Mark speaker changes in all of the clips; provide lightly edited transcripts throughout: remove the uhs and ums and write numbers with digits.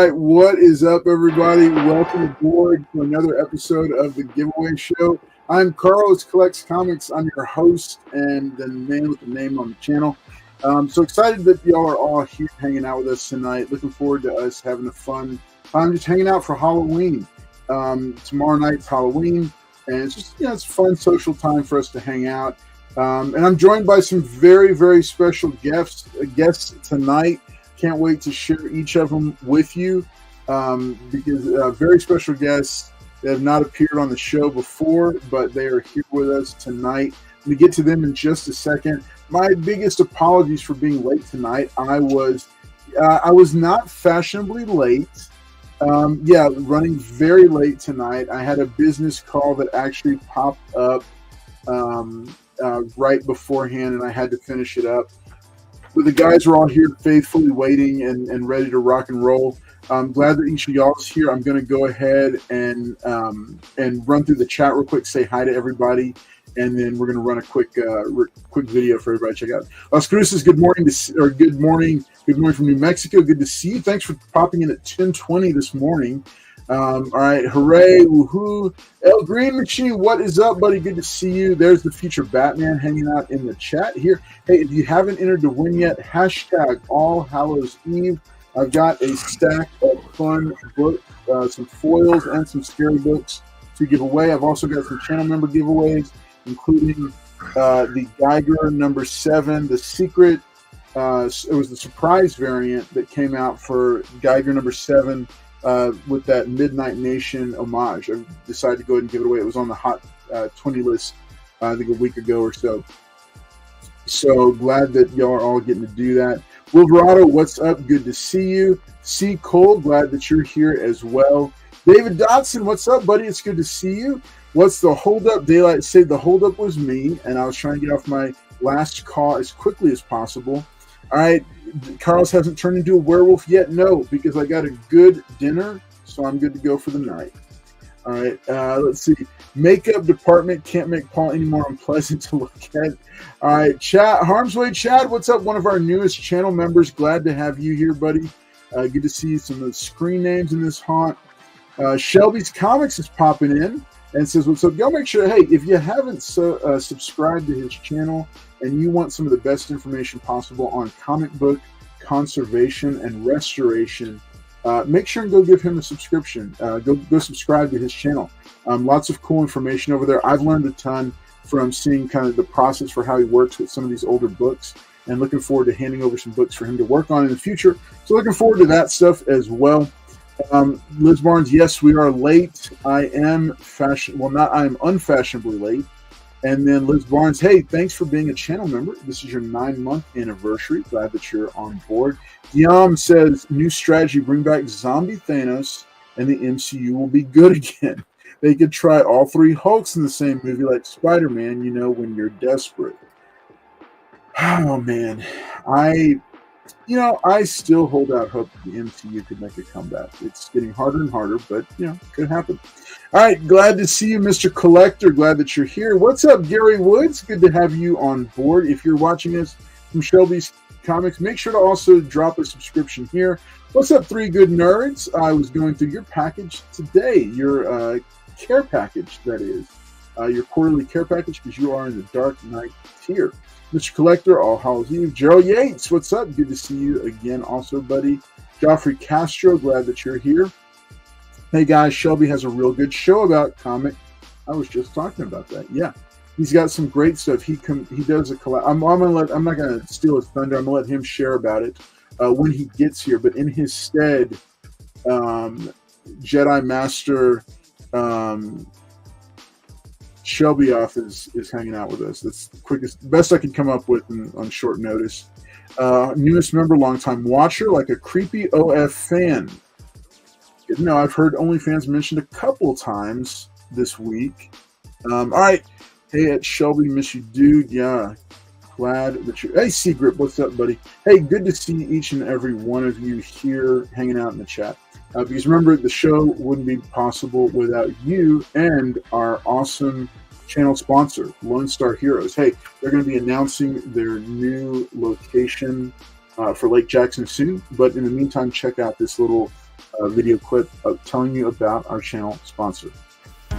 Speaker 1: right, what is up, everybody? Welcome aboard to another episode of the Giveaway Show. I'm Carlos Collects Comics. I'm your host and the man with the name on the channel. So excited that y'all are all here hanging out with us tonight. Looking forward to us having a fun time just hanging out for Halloween. Tomorrow night's Halloween, and it's just it's a fun social time for us to hang out. And I'm joined by some very, very special guests tonight. Can't wait to share each of them with you because very special guests that have not appeared on the show before, but they are here with us tonight. I'm going to get to them in just a second. My biggest apologies for being late tonight. I was not fashionably late. Running very late tonight. I had a business call that actually popped up right beforehand, and I had to finish it up. But the guys are all here faithfully waiting and ready to rock and roll. I'm glad that each of y'all is here. I'm going to go ahead and run through the chat real quick, say hi to everybody, and then we're going to run a quick video for everybody to check out. Las Cruces, good morning from New Mexico. Good to see you. Thanks for popping in at 10:20 this morning. All right, hooray, woohoo. El Green Machine, what is up, buddy? Good to see you. There's the future Batman hanging out in the chat here. Hey, if you haven't entered to win yet, hashtag All Hallows Eve. I've got a stack of fun books, some foils and some scary books to give away. I've also got some channel member giveaways, including the Geiger number 7, the secret. It was the surprise variant that came out for Geiger number 7. With that Midnight Nation homage. I decided to go ahead and give it away. It was on the Hot 20 list, I think a week ago or so. So glad that y'all are all getting to do that. Wilverado, what's up? Good to see you. C. Cole, glad that you're here as well. David Dotson, what's up, buddy? It's good to see you. What's the holdup? Daylight said the holdup was me, and I was trying to get off my last call as quickly as possible. All right. Carlos hasn't turned into a werewolf yet. No, because I got a good dinner, so I'm good to go for the night. All right, let's see. Makeup department can't make Paul any more unpleasant to look at. All right, Chad, Harm's Way Chad, what's up? One of our newest channel members. Glad to have you here, buddy. Good to see some of the screen names in this haunt. Shelby's Comics is popping in and says, what's up? Y'all make sure, hey, if you haven't subscribed to his channel and you want some of the best information possible on comic book conservation and restoration, make sure and go give him a subscription. Go subscribe to his channel. Lots of cool information over there. I've learned a ton from seeing kind of the process for how he works with some of these older books, and looking forward to handing over some books for him to work on in the future. So looking forward to that stuff as well. Liz Barnes, yes, we are late. I am unfashionably late. And then Liz Barnes, hey, thanks for being a channel member. This is your 9-month anniversary. Glad that you're on board. Diam says, new strategy, bring back zombie Thanos, and the MCU will be good again. They could try all 3 Hulks in the same movie like Spider-Man, when you're desperate. Oh, man. I still hold out hope that the MCU could make a comeback. It's getting harder and harder, but, could happen. All right, glad to see you, Mr. Collector. Glad that you're here. What's up, Gary Woods? Good to have you on board. If you're watching us from Shelby's Comics, make sure to also drop a subscription here. What's up, 3 Good Nerds? I was going through your package today, your care package, that is. Your quarterly care package, because you are in the Dark Knight tier. Mr. Collector, All Hallows Eve. Gerald Yates, what's up? Good to see you again also, buddy. Joffrey Castro, glad that you're here. Hey, guys, Shelby has a real good show about comic. I was just talking about that. Yeah. He's got some great stuff. He does a collab. I'm not going to steal his thunder. I'm going to let him share about it when he gets here. But in his stead, Jedi Master Shelby off is hanging out with us. That's the best I could come up with on short notice. Newest member, longtime watcher, like a creepy OF fan. Good to know. I've heard OnlyFans mentioned a couple times this week. All right. Hey, at Shelby, miss you, dude. Yeah. Glad that you're... Hey, Secret, what's up, buddy? Hey, good to see each and every one of you here hanging out in the chat. Because remember, the show wouldn't be possible without you and our awesome channel sponsor, Lone Star Heroes. Hey, they're going to be announcing their new location for Lake Jackson soon. But in the meantime, check out this little video clip telling you about our channel sponsor.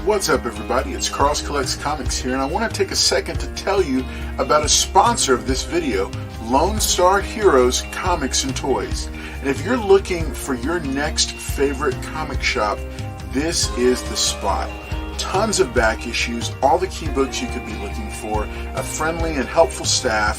Speaker 1: What's up, everybody? It's Carl's Collects Comics here, and I want to take a second to tell you about a sponsor of this video, Lone Star Heroes Comics and Toys. And if you're looking for your next favorite comic shop, this is the spot. Tons of back issues, all the key books you could be looking for, a friendly and helpful staff,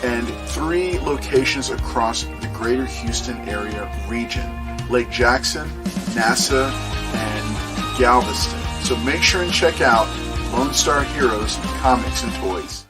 Speaker 1: and 3 locations across the greater Houston area region: Lake Jackson, NASA, and Galveston. So make sure and check out Lone Star Heroes Comics and Toys.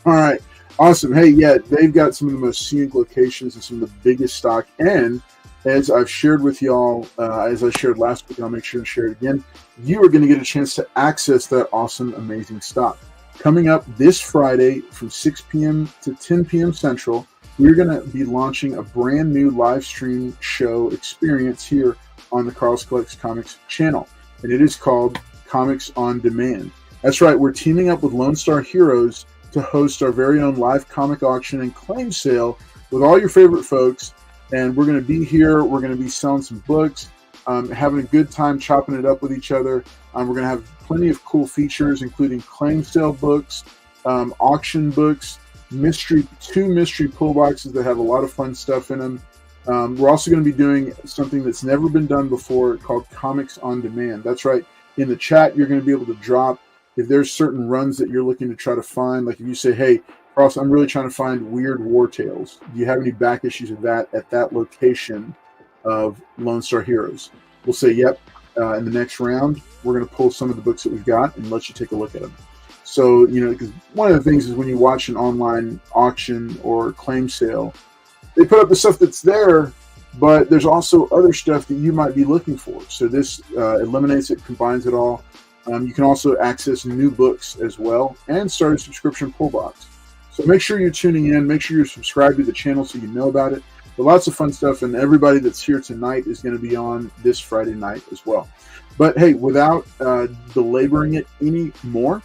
Speaker 1: All right. Awesome. Hey, yeah, they've got some of the most scenic locations and some of the biggest stock. And as I've shared with y'all, as I shared last week, I'll make sure and share it again, you are going to get a chance to access that awesome, amazing stock. Coming up this Friday from 6 p.m. to 10 p.m. Central, we're going to be launching a brand new live stream show experience here on the Carl's Collects Comics channel. And it is called Comics on Demand. That's right, we're teaming up with Lone Star Heroes to host our very own live comic auction and claim sale with all your favorite folks. And we're going to be here. We're going to be selling some books, having a good time chopping it up with each other. We're going to have plenty of cool features, including claim sale books, auction books, two mystery pull boxes that have a lot of fun stuff in them. We're also going to be doing something that's never been done before called Comics on Demand. That's right. In the chat, you're going to be able to drop, if there's certain runs that you're looking to try to find, like if you say, hey, Ross, I'm really trying to find weird war tales. Do you have any back issues of that at that location of Lone Star Heroes? We'll say, yep. In the next round, we're going to pull some of the books that we've got and let you take a look at them. So, because one of the things is when you watch an online auction or claim sale, they put up the stuff that's there, but there's also other stuff that you might be looking for. So this eliminates it, combines it all. You can also access new books as well and start a subscription pull box. So make sure you're tuning in. Make sure you're subscribed to the channel so you know about it. But lots of fun stuff, and everybody that's here tonight is going to be on this Friday night as well. But hey, without belaboring it anymore,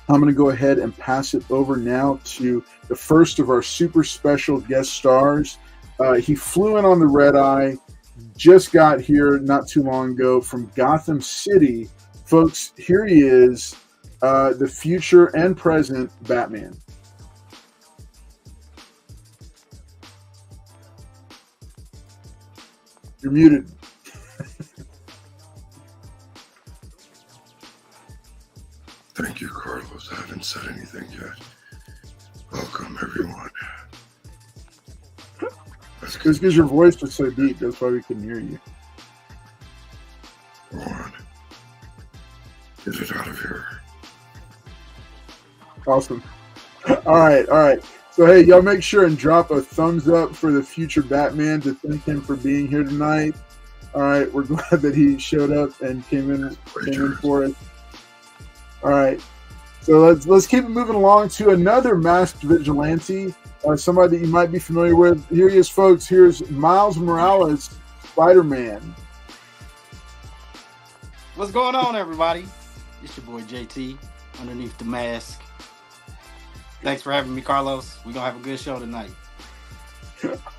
Speaker 1: I'm going to go ahead and pass it over now to the first of our super special guest stars. He flew in on the red eye, just got here not too long ago from Gotham City. Folks, here he is, the future and present Batman. You're muted.
Speaker 2: Thank you, Carlos. I haven't said anything yet. Welcome, everyone.
Speaker 1: It's because your voice was so deep. That's why we couldn't hear you.
Speaker 2: Go on. Get it out of here.
Speaker 1: Awesome. All right. So, hey, y'all make sure and drop a thumbs up for the future Batman to thank him for being here tonight. All right, we're glad that he showed up and came in for us. All right, so let's keep it moving along to another masked vigilante, somebody that you might be familiar with. Here he is, folks. Here's Miles Morales, Spider-Man.
Speaker 3: What's going on, everybody? It's your boy JT, underneath the mask. Thanks for having me, Carlos. We're going to have a good show tonight.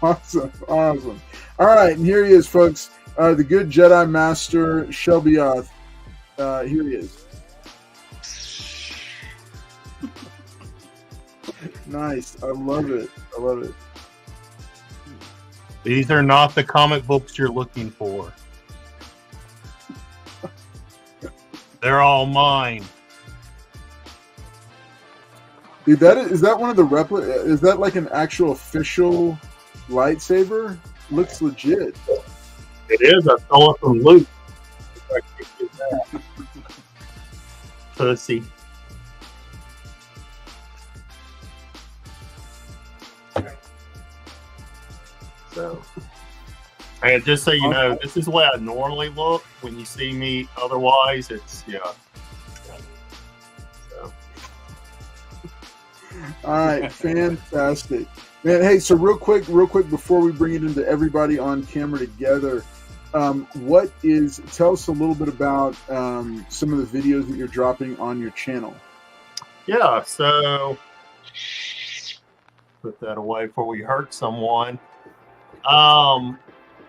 Speaker 1: Awesome. All right, and here he is, folks. The good Jedi Master, Shelby Oth. Here he is. Nice. I love it.
Speaker 4: These are not the comic books you're looking for. They're all mine.
Speaker 1: Dude, is that one of the replica? Is that like an actual official lightsaber? Looks legit.
Speaker 4: It is. I stole it from Luke. Pussy. So, and just so you know, this is the way I normally look. When you see me otherwise, it's So.
Speaker 1: All right, fantastic, man. Hey, so real quick, before we bring it into everybody on camera together, tell us a little bit about some of the videos that you're dropping on your channel.
Speaker 4: Yeah, so put that away before we hurt someone.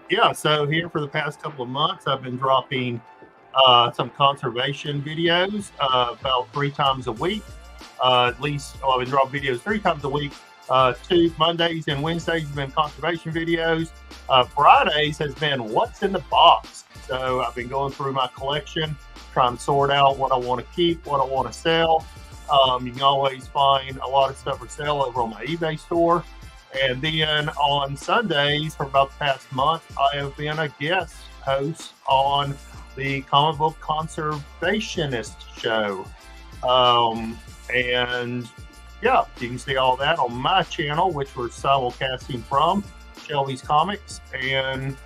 Speaker 4: yeah, so here for the past couple of months, I've been dropping some conservation videos about 3 times a week. At least, I've been dropping videos 3 times a week. 2 Mondays and Wednesdays have been conservation videos. Fridays has been what's in the box. So I've been going through my collection, trying to sort out what I want to keep, what I want to sell. You can always find a lot of stuff for sale over on my eBay store. And then on Sundays, for about the past month, I have been a guest host on the Comic Book Conservationist Show. And yeah, you can see all that on my channel, which we're simulcasting from Shelby's Comics. And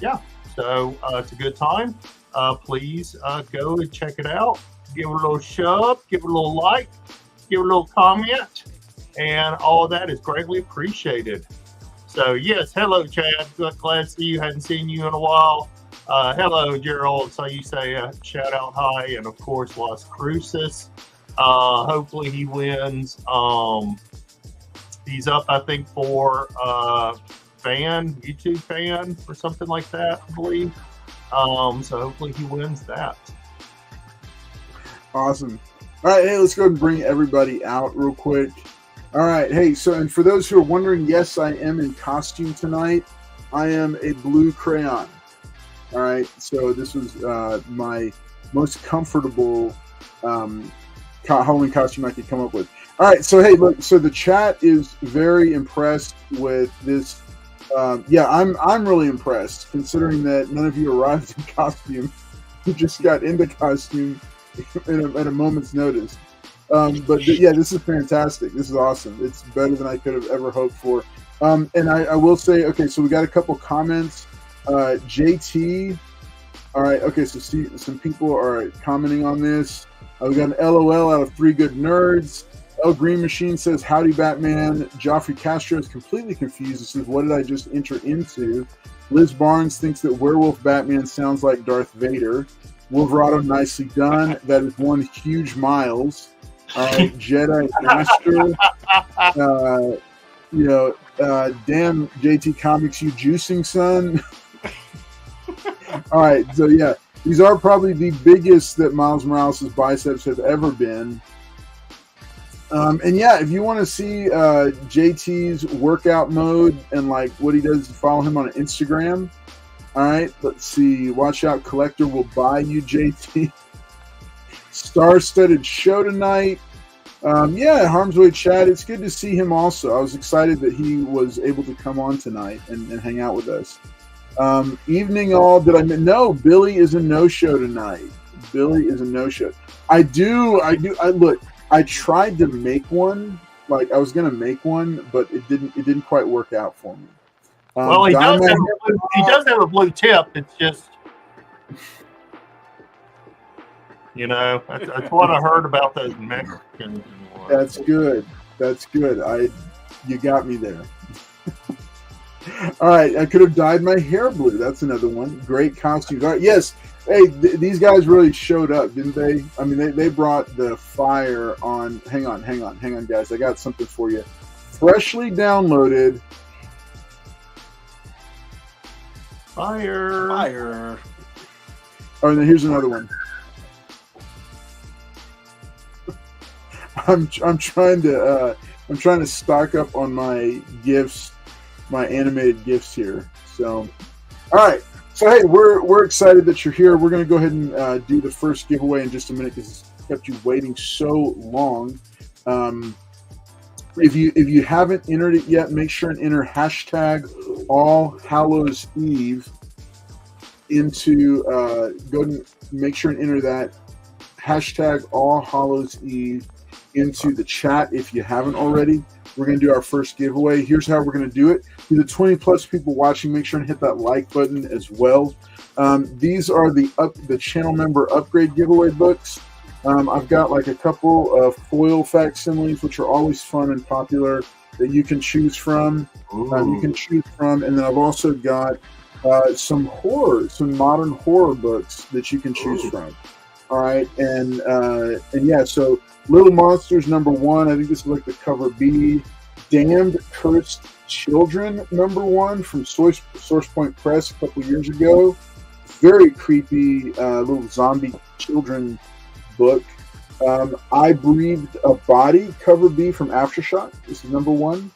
Speaker 4: yeah, so it's a good time. Please go and check it out. Give it a little shove, give it a little like, give it a little comment. And all of that is greatly appreciated. So, yes, hello, Chad. Glad to see you. Hadn't seen you in a while. Hello, Gerald. So you say shout out hi. And, of course, Las Cruces. Hopefully he wins. He's up, I think, for YouTube fan or something like that, I believe. So hopefully he wins that.
Speaker 1: Awesome. All right, hey, let's go ahead and bring everybody out real quick. All right, hey, so, and for those who are wondering, yes, I am in costume tonight. I am a blue crayon. All right, so this was my most comfortable Halloween costume I could come up with. All right, so hey, look, so the chat is very impressed with this. Yeah, I'm really impressed, considering that none of you arrived in costume. You just got into costume at a moment's notice. But yeah, this is fantastic. This is awesome. It's better than I could have ever hoped for. And I will say, okay, so we got a couple comments. JT, all right, okay, so see, some people are commenting on this. We got an LOL out of 3 Good Nerds. El Green Machine says, howdy, Batman. Joffrey Castro is completely confused. He says, what did I just enter into? Liz Barnes thinks that Werewolf Batman sounds like Darth Vader. Wolverado, nicely done. That is one huge Miles. Jedi Master. Damn, JT Comics, you juicing, son. All right, so yeah, these are probably the biggest that Miles Morales' biceps have ever been. And yeah, if you want to see JT's workout mode and like what he does, follow him on Instagram. All right, let's see. Watch out, Collector will buy you, JT. Star-studded show tonight. Yeah, Harm's Way Chad. It's good to see him also. I was excited that he was able to come on tonight and hang out with us. Evening all. No, Billy is a no-show tonight. Billy is a no-show. I look, I tried to make one. Like, I was going to make one, but it didn't quite work out for me.
Speaker 4: Well, he does have a blue tip. It's just, that's what I heard about those Mexicans.
Speaker 1: That's good. You got me there. All right, I could have dyed my hair blue. That's another one. Great costumes. All right, yes. Hey, these guys really showed up, didn't they? I mean, they brought the fire on. Hang on, guys. I got something for you. Freshly downloaded.
Speaker 4: Fire.
Speaker 1: Oh, and then here's another one. I'm trying to stock up on my gifts, my animated gifts here. So, all right. So hey, we're excited that you're here. We're gonna go ahead and do the first giveaway in just a minute because it's kept you waiting so long. If you haven't entered it yet, make sure and enter hashtag All Hallows Eve into go and make sure and enter that hashtag All Hallows Eve into the chat if you haven't already. We're going to do our first giveaway. Here's how we're going to do it. To the 20 plus people watching, make sure and hit that like button as well. These are the channel member upgrade giveaway books. I've got like a couple of foil facsimiles, which are always fun and popular, that you can choose from. And then I've also got some modern horror books that you can choose from. All right, and yeah, so Little Monsters #1. I think this is like the cover B. Damned Cursed Children #1 from Source Point Press a couple years ago. Very creepy little zombie children book. I Breathed a Body, cover B from Aftershock. This is #1.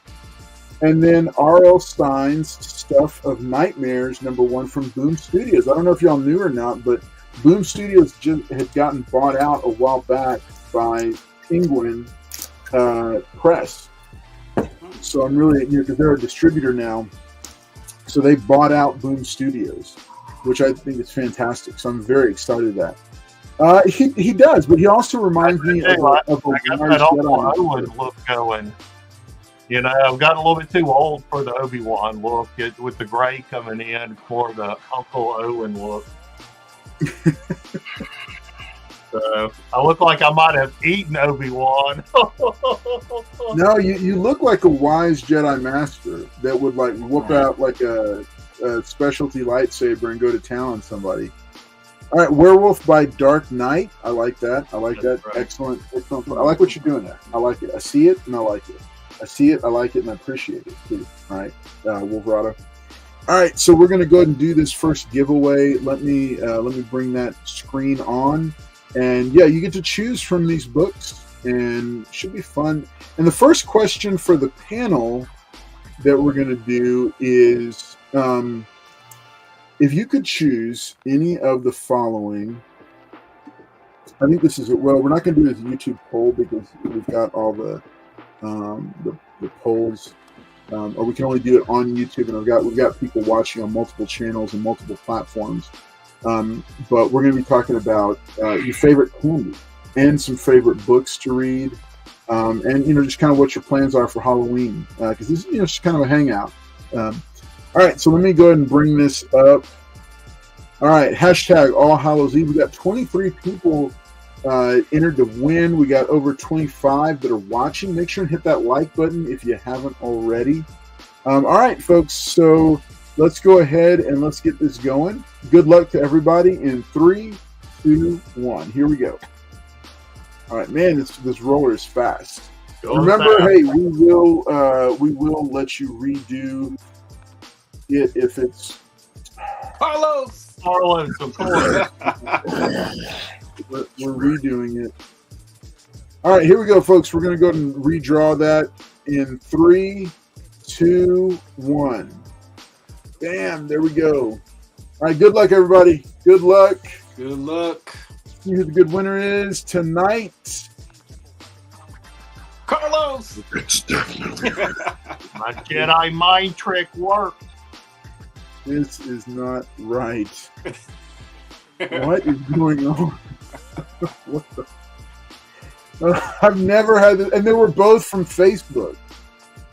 Speaker 1: And then R.L. Stein's Stuff of Nightmares, #1 from Boom Studios. I don't know if y'all knew or not, but Boom Studios had gotten bought out a while back by Penguin Press. So I'm really, because they're a distributor now. So they bought out Boom Studios, which I think is fantastic. So I'm very excited at that. He does, but he also reminds me of a
Speaker 4: I got that Uncle Owen look going. You know, I've gotten a little bit too old for the Obi-Wan look with the gray coming in for the Uncle Owen look. So I look like I might have eaten Obi-Wan.
Speaker 1: No, you look like a wise Jedi Master that would like whoop out like a specialty lightsaber and go to town on somebody. All right, Werewolf by Dark Knight. I like that. I like that.
Speaker 4: Right.
Speaker 1: Excellent. I like what you're doing there. I like it. I see it and I like it. I see it, I like it, and I appreciate it too. All right, Wolverado. All right, so we're going to go ahead and do this first giveaway. Let me bring that screen on, and yeah, you get to choose from these books, and it should be fun. And the first question for the panel that we're going to do is, if you could choose any of the following. I think this is well. We're not going to do this YouTube poll because we've got all the polls, or we can only do it on YouTube, and we've got people watching on multiple channels and multiple platforms. But we're going to be talking about your favorite candy and some favorite books to read, and just kind of what your plans are for Halloween, because this is just kind of a hangout. All right, so let me go ahead and bring this up. All right, hashtag All Hallows Eve. We got 23 people entered to win. We got over 25 that are watching. Make sure and hit that like button if you haven't already. All right, folks, so let's go ahead and let's get this going. Good luck to everybody in 3, 2, 1. Here we go. All right, man, this roller is fast. Remember, hey, we will let you redo it if it's
Speaker 3: Carlos,
Speaker 4: of course.
Speaker 1: We're redoing it. All right, here we go, folks. We're going to go ahead and redraw that in 3, 2, 1. Bam, there we go. All right, good luck, everybody. Good luck.
Speaker 3: good luck.
Speaker 1: See who the good winner is tonight.
Speaker 3: Carlos.
Speaker 2: It's definitely right.
Speaker 4: My Jedi mind trick worked.
Speaker 1: This is not right. What is going on? What the? I've never had this, and they were both from Facebook.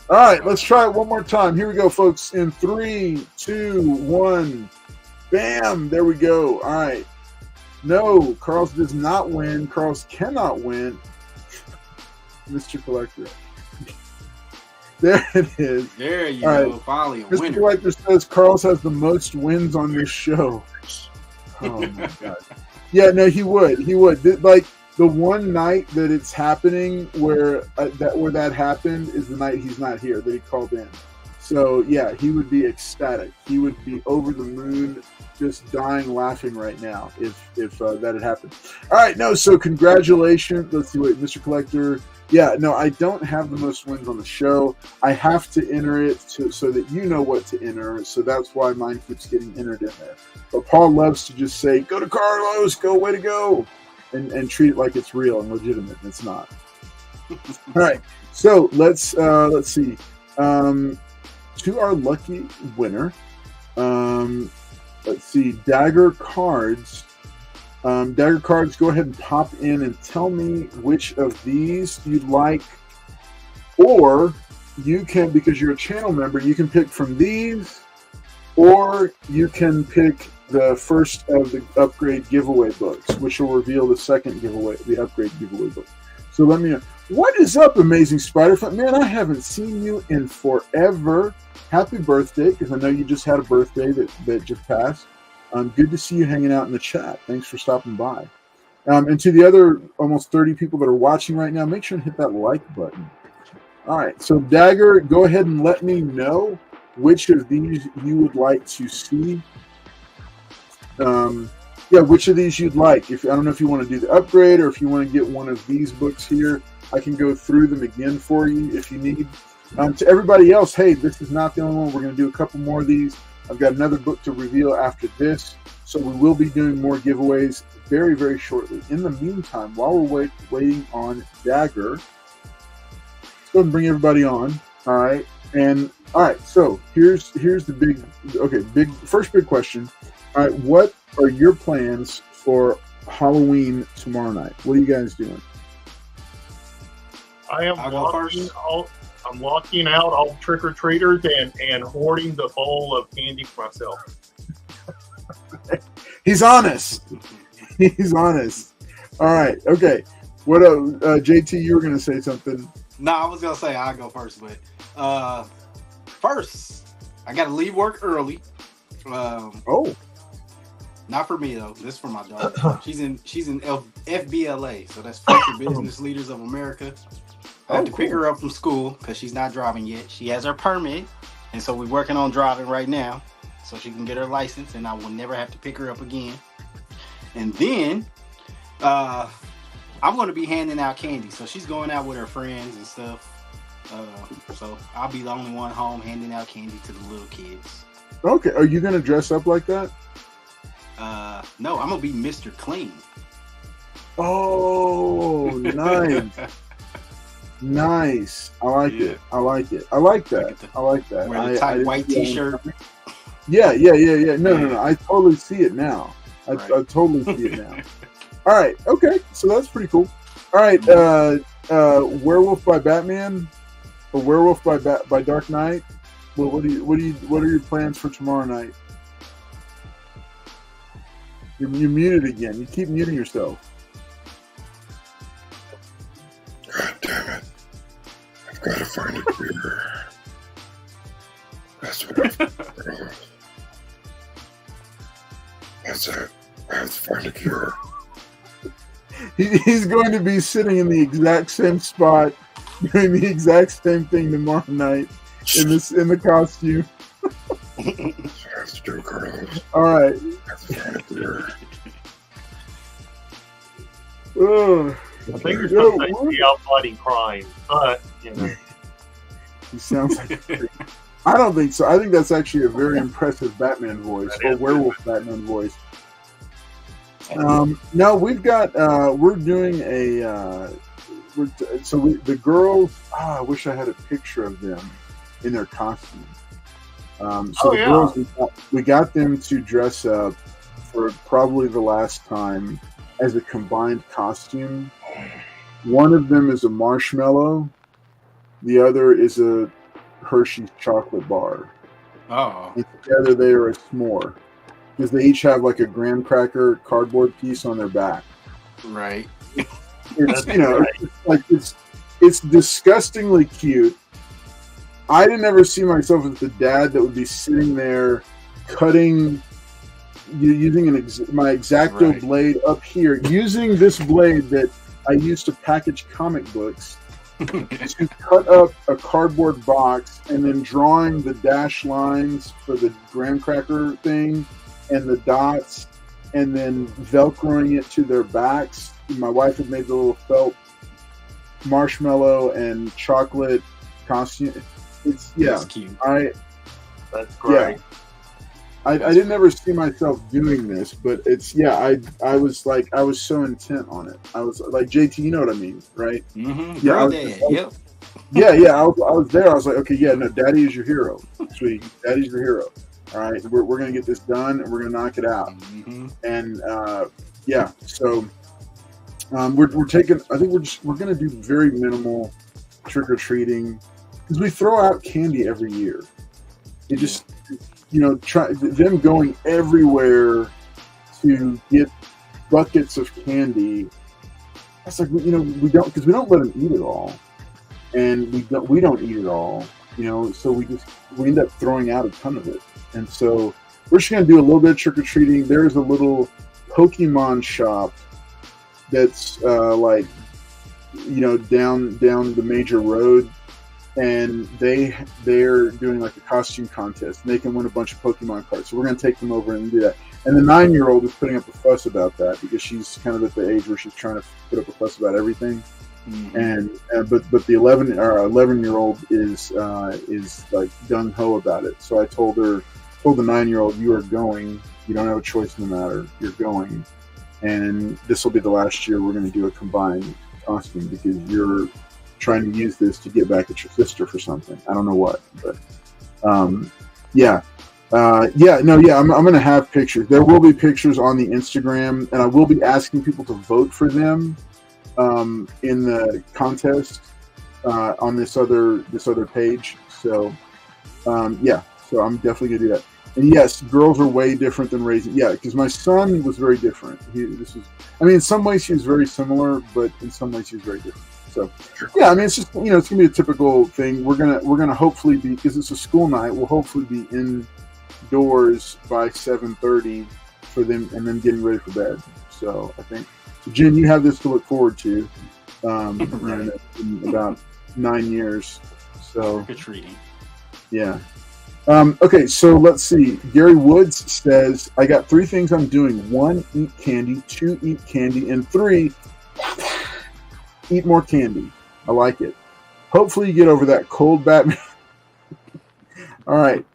Speaker 1: All right, let's try it one more time. Here we go, folks. In 3, 2, 1. Bam! There we go. All right. No, Carlos does not win. Carlos cannot win. Mr. Collector. There it is.
Speaker 3: There you
Speaker 1: All
Speaker 3: go.
Speaker 1: right.
Speaker 3: Finally, a
Speaker 1: Mr.
Speaker 3: winner.
Speaker 1: Collector says Carlos has the most wins on this show. Oh my god. Yeah, no, he would. He would. Like the one night that it's happening where that happened is the night he's not here that he called in. So yeah, he would be ecstatic. He would be over the moon, just dying laughing right now if that had happened. All right, no. So congratulations. Let's see. Wait, Mr. Collector. Yeah, no, I don't have the most wins on the show. I have to enter it so that you know what to enter. So that's why mine keeps getting entered in there. But Paul loves to just say, "Go to Carlos, go, way to go," and treat it like it's real and legitimate. And it's not. All right, so let's see. To our lucky winner, let's see, Dagger Cards. Dagger Cards, go ahead and pop in and tell me which of these you'd like, or you can, because you're a channel member, you can pick from these, or you can pick the first of the upgrade giveaway books, which will reveal the second giveaway, the upgrade giveaway book. So let me know. What is up, Amazing Spider-Fan? Man, I haven't seen you in forever. Happy birthday, because I know you just had a birthday that just passed. Good to see you hanging out in the chat. Thanks for stopping by. And to the other almost 30 people that are watching right now, make sure and hit that like button. All right. So Dagger, go ahead and let me know which of these you would like to see. Which of these you'd like. If I don't know if you want to do the upgrade or if you want to get one of these books here, I can go through them again for you if you need. To everybody else, hey, this is not the only one. We're going to do a couple more of these. I've got another book to reveal after this, so we will be doing more giveaways very, very shortly. In the meantime, while we're waiting on Dagger, let's go and bring everybody on. All right, so here's the first big question. All right, what are your plans for Halloween tomorrow night? What are you guys doing?
Speaker 4: I'm walking out all trick-or-treaters and hoarding the bowl of candy for myself.
Speaker 1: He's honest. He's honest. All right. Okay. What JT, you were going to say something.
Speaker 3: No, I was going to say I'll go first, but first, I got to leave work early. Not for me though. This is for my daughter. She's in FBLA, so that's Future Business Leaders of America. I have to pick her up from school because she's not driving yet. She has her permit, and so we're working on driving right now, so she can get her license, and I will never have to pick her up again. And then I'm going to be handing out candy, so she's going out with her friends and stuff. So I'll be the only one home handing out candy to the little kids.
Speaker 1: Okay, are you going to dress up like that?
Speaker 3: No, I'm going to be Mr. Clean.
Speaker 1: Oh, nice. Nice. I like it. I like that. I like that.
Speaker 3: Wear the tight white t-shirt.
Speaker 1: Yeah. No. I totally see it now. I totally see it now. All right. Okay. So that's pretty cool. All right. Werewolf by Batman or Werewolf by Dark Knight. What are your plans for tomorrow night? You're muted again. You keep muting yourself.
Speaker 2: God damn it. I've got to find a cure. That's what I've got. That's it. I have to find a cure.
Speaker 1: He's going to be sitting in the exact same spot, doing the exact same thing tomorrow night in the costume.
Speaker 2: That's what I have to do, Carlos.
Speaker 1: All right.
Speaker 2: I have to find a cure.
Speaker 4: I think you're supposed to be out fighting crime, but you know.
Speaker 1: He sounds like I don't think so. I think that's actually a very impressive Batman voice, or werewolf Batman voice. No, we've got we're doing the girls. I wish I had a picture of them in their costumes. Girls, we got them to dress up for probably the last time as a combined costume. One of them is a marshmallow. The other is a Hershey's chocolate bar.
Speaker 3: Oh.
Speaker 1: And together they are a s'more. Because they each have like a graham cracker cardboard piece on their back.
Speaker 3: Right.
Speaker 1: It's it's disgustingly cute. I didn't ever see myself as the dad that would be sitting there cutting, using my X-Acto blade up here, using this blade that I used to package comic books to cut up a cardboard box and then drawing the dash lines for the graham cracker thing and the dots and then velcroing it to their backs. My wife had made the little felt marshmallow and chocolate costume. That's
Speaker 3: cute.
Speaker 4: That's great.
Speaker 1: Yeah. I didn't ever see myself doing this, but I was so intent on it. I was like, JT, you know what I mean, right?
Speaker 3: Mm-hmm.
Speaker 1: Yeah, I was there. I was like, okay, Daddy is your hero, sweetie. Daddy's your hero. All right, we're gonna get this done and we're gonna knock it out.
Speaker 3: Mm-hmm.
Speaker 1: And so we're taking. I think we're gonna do very minimal trick or treating because we throw out candy every year. It just. Try them going everywhere to get buckets of candy. That's like we don't let them eat it all, and we don't eat it all. So we end up throwing out a ton of it, and so we're just gonna do a little bit of trick or treating. There's a little Pokemon shop that's down the major road and they're doing like a costume contest, and they can win a bunch of Pokemon cards. So we're going to take them over and do that. And the 9-year-old is putting up a fuss about that because she's kind of at the age where she's trying to put up a fuss about everything. Mm-hmm. But the 11-year-old is like gung ho about it. So I told the 9-year-old, you are going. You don't have a choice in the matter. You're going, and this will be the last year we're going to do a combined costume because you're trying to use this to get back at your sister for something. I don't know what, but I'm going to have pictures. There will be pictures on the Instagram, and I will be asking people to vote for them in the contest on this other page. So so I'm definitely going to do that. And yes, girls are way different than raising. Yeah, because my son was very different. In some ways he was very similar, but in some ways he was very different. So, yeah, I mean, it's just, it's going to be a typical thing. We're gonna hopefully be, because it's a school night, we'll hopefully be indoors by 7:30 for them, and then getting ready for bed. So I think, Jen, you have this to look forward to in about 9 years. So
Speaker 3: trick-or-treating.
Speaker 1: Yeah. Okay, so let's see. Gary Woods says, I got 3 things I'm doing. 1, eat candy. 2, eat candy. And 3, eat more candy. I like it. Hopefully you get over that cold Batman. All right.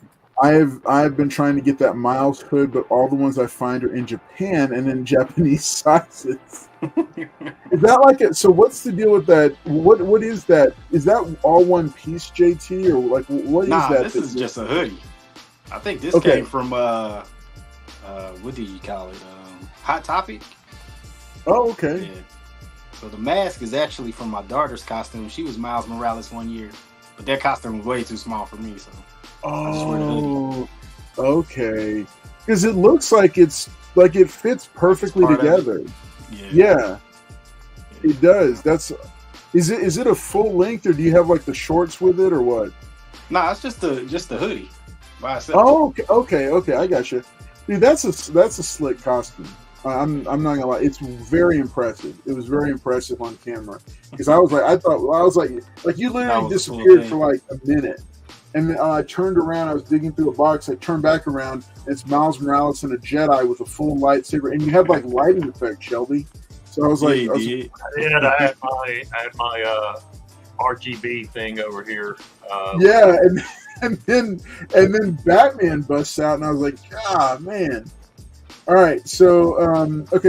Speaker 1: I've been trying to get that Miles hood, but all the ones I find are in Japan and in Japanese sizes. Is that like it? So what's the deal with that? What is that? Is that all one piece, JT, or like what is that?
Speaker 3: This is just a hoodie. I think this came from what do you call it? Hot Topic.
Speaker 1: Oh, okay.
Speaker 3: Yeah. So the mask is actually from my daughter's costume. She was Miles Morales one year, but that costume was way too small for me. So I just wear the hoodie.
Speaker 1: Okay. Because it looks like it fits perfectly together. Yeah, it does. Is it a full length, or do you have like the shorts with it, or what?
Speaker 3: Nah, it's just the hoodie by itself.
Speaker 1: Oh, okay, I got you. Dude, that's a slick costume. I'm not gonna lie, it's very impressive. It was very impressive on camera because I was like you literally disappeared for like a minute, and then I turned around. I was digging through a box. I turned back around. And it's Miles Morales and a Jedi with a full lightsaber, and you have like lighting effect, Shelby. So I was like,
Speaker 4: I had my RGB thing over here.
Speaker 1: And then Batman busts out, and I was like, ah, man. All right, so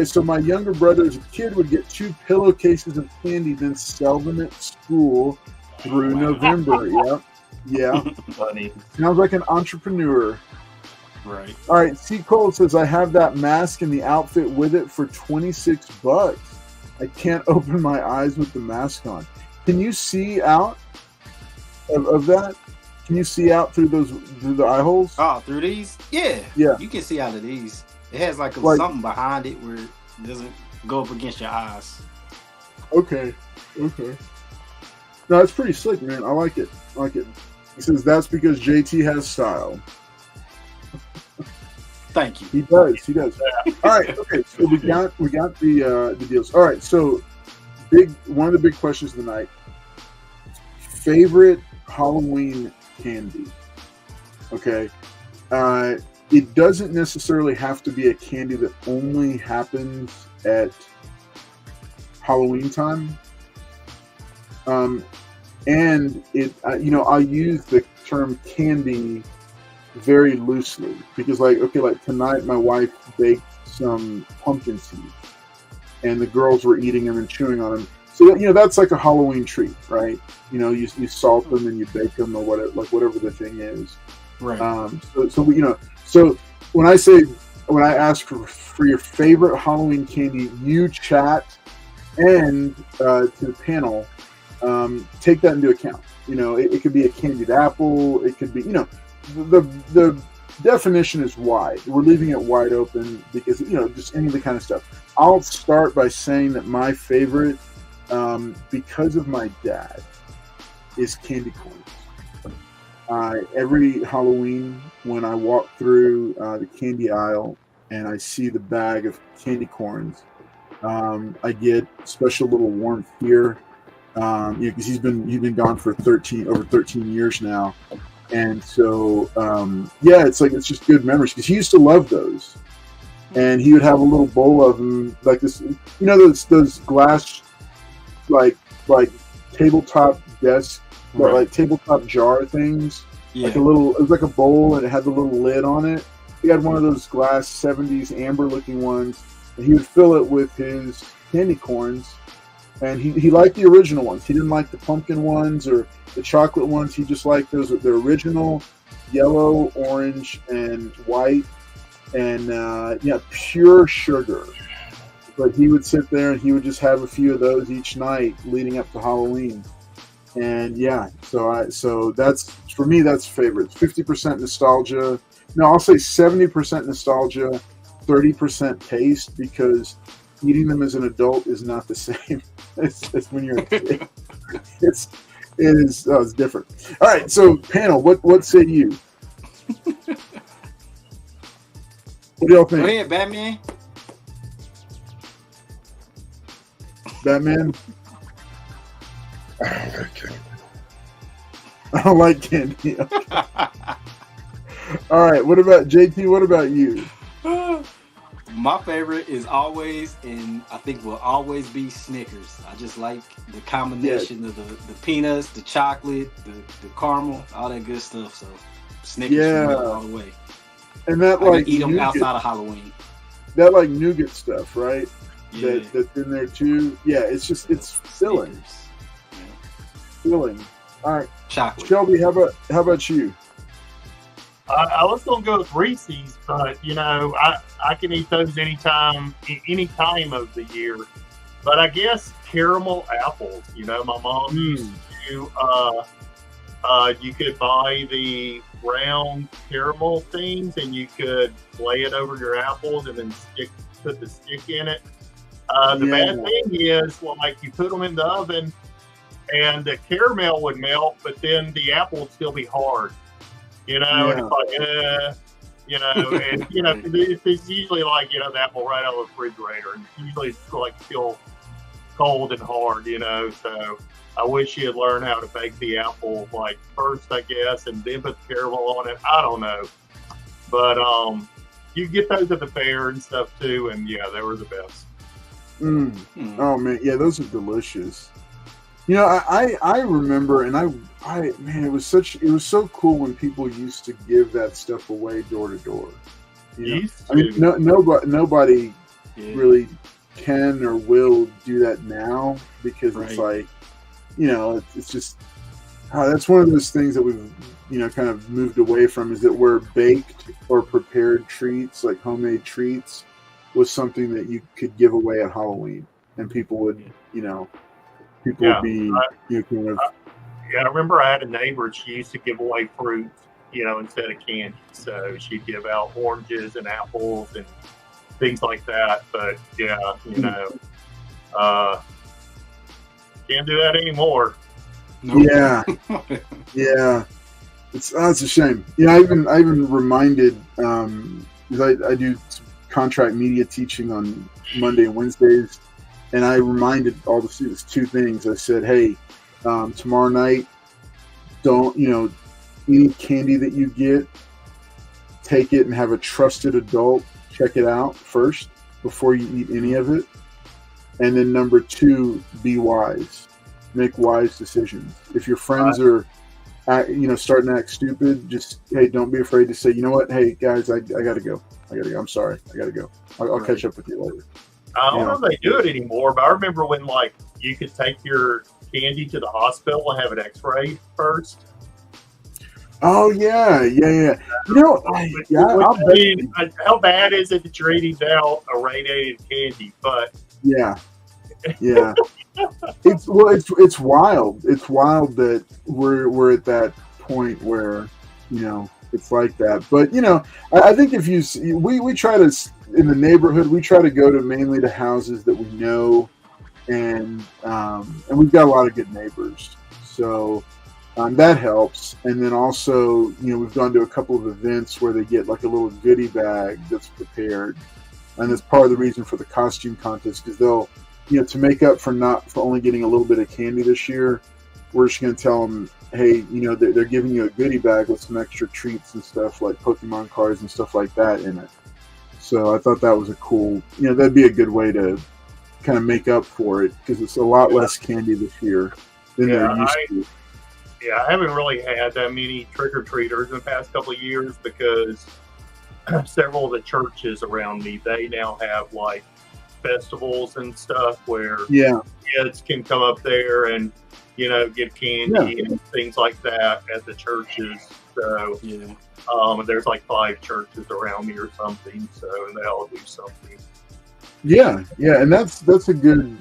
Speaker 1: so my younger brother as a kid would get 2 pillowcases of candy, then sell them at school through November. Yeah.
Speaker 4: Funny.
Speaker 1: Sounds like an entrepreneur.
Speaker 3: Right.
Speaker 1: All right, C. Cole says, I have that mask and the outfit with it for $26. I can't open my eyes with the mask on. Can you see out of that? Can you see out through the eye holes?
Speaker 3: Oh, through these? Yeah. You can see out of these. It has like something behind it where it doesn't go up against your eyes.
Speaker 1: Okay. No, it's pretty slick, man. I like it. He says that's because JT has style.
Speaker 3: Thank you.
Speaker 1: He does. All right. Okay. So we got the deals. All right. So one of the big questions of the night: favorite Halloween candy. Okay. It doesn't necessarily have to be a candy that only happens at Halloween time. And I use the term candy very loosely because like tonight my wife baked some pumpkin seeds and the girls were eating them and chewing on them. So that's like a Halloween treat, right? You salt them and you bake them or whatever the thing is.
Speaker 3: Right.
Speaker 1: So when I ask for your favorite Halloween candy, you chat and to the panel, take that into account. It could be a candied apple. It could be, the definition is wide. We're leaving it wide open because, just any of the kind of stuff. I'll start by saying that my favorite, because of my dad, is candy corns. Every Halloween, when I walk through the candy aisle and I see the bag of candy corns, I get special little warm fear Because he's been gone for over 13 years now, and so it's just good memories because he used to love those, and he would have a little bowl of them like this, those glass like tabletop desk,
Speaker 3: Right.
Speaker 1: like tabletop jar things,
Speaker 3: Yeah.
Speaker 1: it was like a bowl and it had the little lid on it. He had one of those glass 70s amber looking ones, and he would fill it with his candy corns. And he liked the original ones. He didn't like the pumpkin ones or the chocolate ones. He just liked the original yellow, orange, and white, and pure sugar. But he would sit there and he would just have a few of those each night leading up to Halloween. And so that's, for me, that's favorites. 50% nostalgia. No, I'll say 70% nostalgia, 30% taste, because eating them as an adult is not the same as when you're a kid. It's different. All right, so panel, what say you? What do y'all think?
Speaker 3: Go ahead, Batman.
Speaker 1: Batman?
Speaker 2: I don't like candy.
Speaker 1: I don't like candy. All right, what about JT? What about you?
Speaker 3: My favorite is always, and I think will always be, Snickers. I just like the combination of the peanuts, the chocolate, the caramel, all that good stuff. So Snickers for me all the way.
Speaker 1: And that
Speaker 3: I
Speaker 1: like
Speaker 3: can eat them
Speaker 1: nougat,
Speaker 3: outside of Halloween.
Speaker 1: that like nougat stuff, right?
Speaker 3: Yeah.
Speaker 1: That's in there too. Yeah, it's filling.
Speaker 3: Snickers.
Speaker 1: Filling. All right,
Speaker 3: Chocolate.
Speaker 1: Shelby, how about you?
Speaker 4: I was going to go with Reese's, but I can eat those any time of the year. But I guess caramel apples. My mom used to. You could buy the round caramel things, and you could lay it over your apples, and then put the stick in it. The bad thing is, like, you put them in the oven, and the caramel would melt, but then the apple would still be hard. And it's like, and it's usually like the apple right out of the refrigerator, and usually it's like still cold and hard. So I wish you had learned how to bake the apple like first, I guess, and then put the caramel on it. I don't know, but you get those at the fair and stuff too, and they were the best.
Speaker 1: Oh man, yeah, those are delicious. I remember, and it was so cool when people used to give that stuff away door to door. Nobody really can or will do that now, because it's like, it's just that's one of those things that we've kind of moved away from, is that where baked or prepared treats, like homemade treats, was something that you could give away at Halloween, and people would would be kind of.
Speaker 4: I remember I had a neighbor. She used to give away fruit, instead of candy. So she'd give out oranges and apples and things like that. But can't do that anymore.
Speaker 3: Nope.
Speaker 1: Yeah. It's a shame. I even reminded, because I do contract media teaching on Monday and Wednesdays. And I reminded all the students two things. I said, hey, tomorrow night, don't, any candy that you get, take it and have a trusted adult check it out first before you eat any of it. And then number two, be wise. Make wise decisions. If your friends are, starting to act stupid, just, hey, don't be afraid to say, you know what? Hey, guys, I got to go. I'm sorry. I got to go. I'll catch up with you later.
Speaker 4: I don't know if they do it anymore, but I remember when, like, you could take your candy to the hospital and have an X-ray first.
Speaker 1: Oh yeah.
Speaker 4: How bad is it that you're eating out irradiated candy? But
Speaker 1: yeah. It's wild. It's wild that we're at that point where it's like that. But I think if we try to, in the neighborhood, we try to go mainly to houses that we know, and we've got a lot of good neighbors, so that helps. And then also, we've gone to a couple of events where they get like a little goodie bag that's prepared, and that's part of the reason for the costume contest, because to make up for only getting a little bit of candy this year, we're just going to tell them, hey, they're giving you a goodie bag with some extra treats and stuff like Pokemon cards and stuff like that in it. So I thought that was a cool, that'd be a good way to kind of make up for it, because it's a lot less candy this year than they're used to.
Speaker 4: Yeah, I haven't really had that many trick-or-treaters in the past couple of years because several of the churches around me, they now have like festivals and stuff where kids can come up there and get candy and things like that at the churches. So there's like 5 churches around me or something, so and they all do something.
Speaker 1: Yeah, and that's a good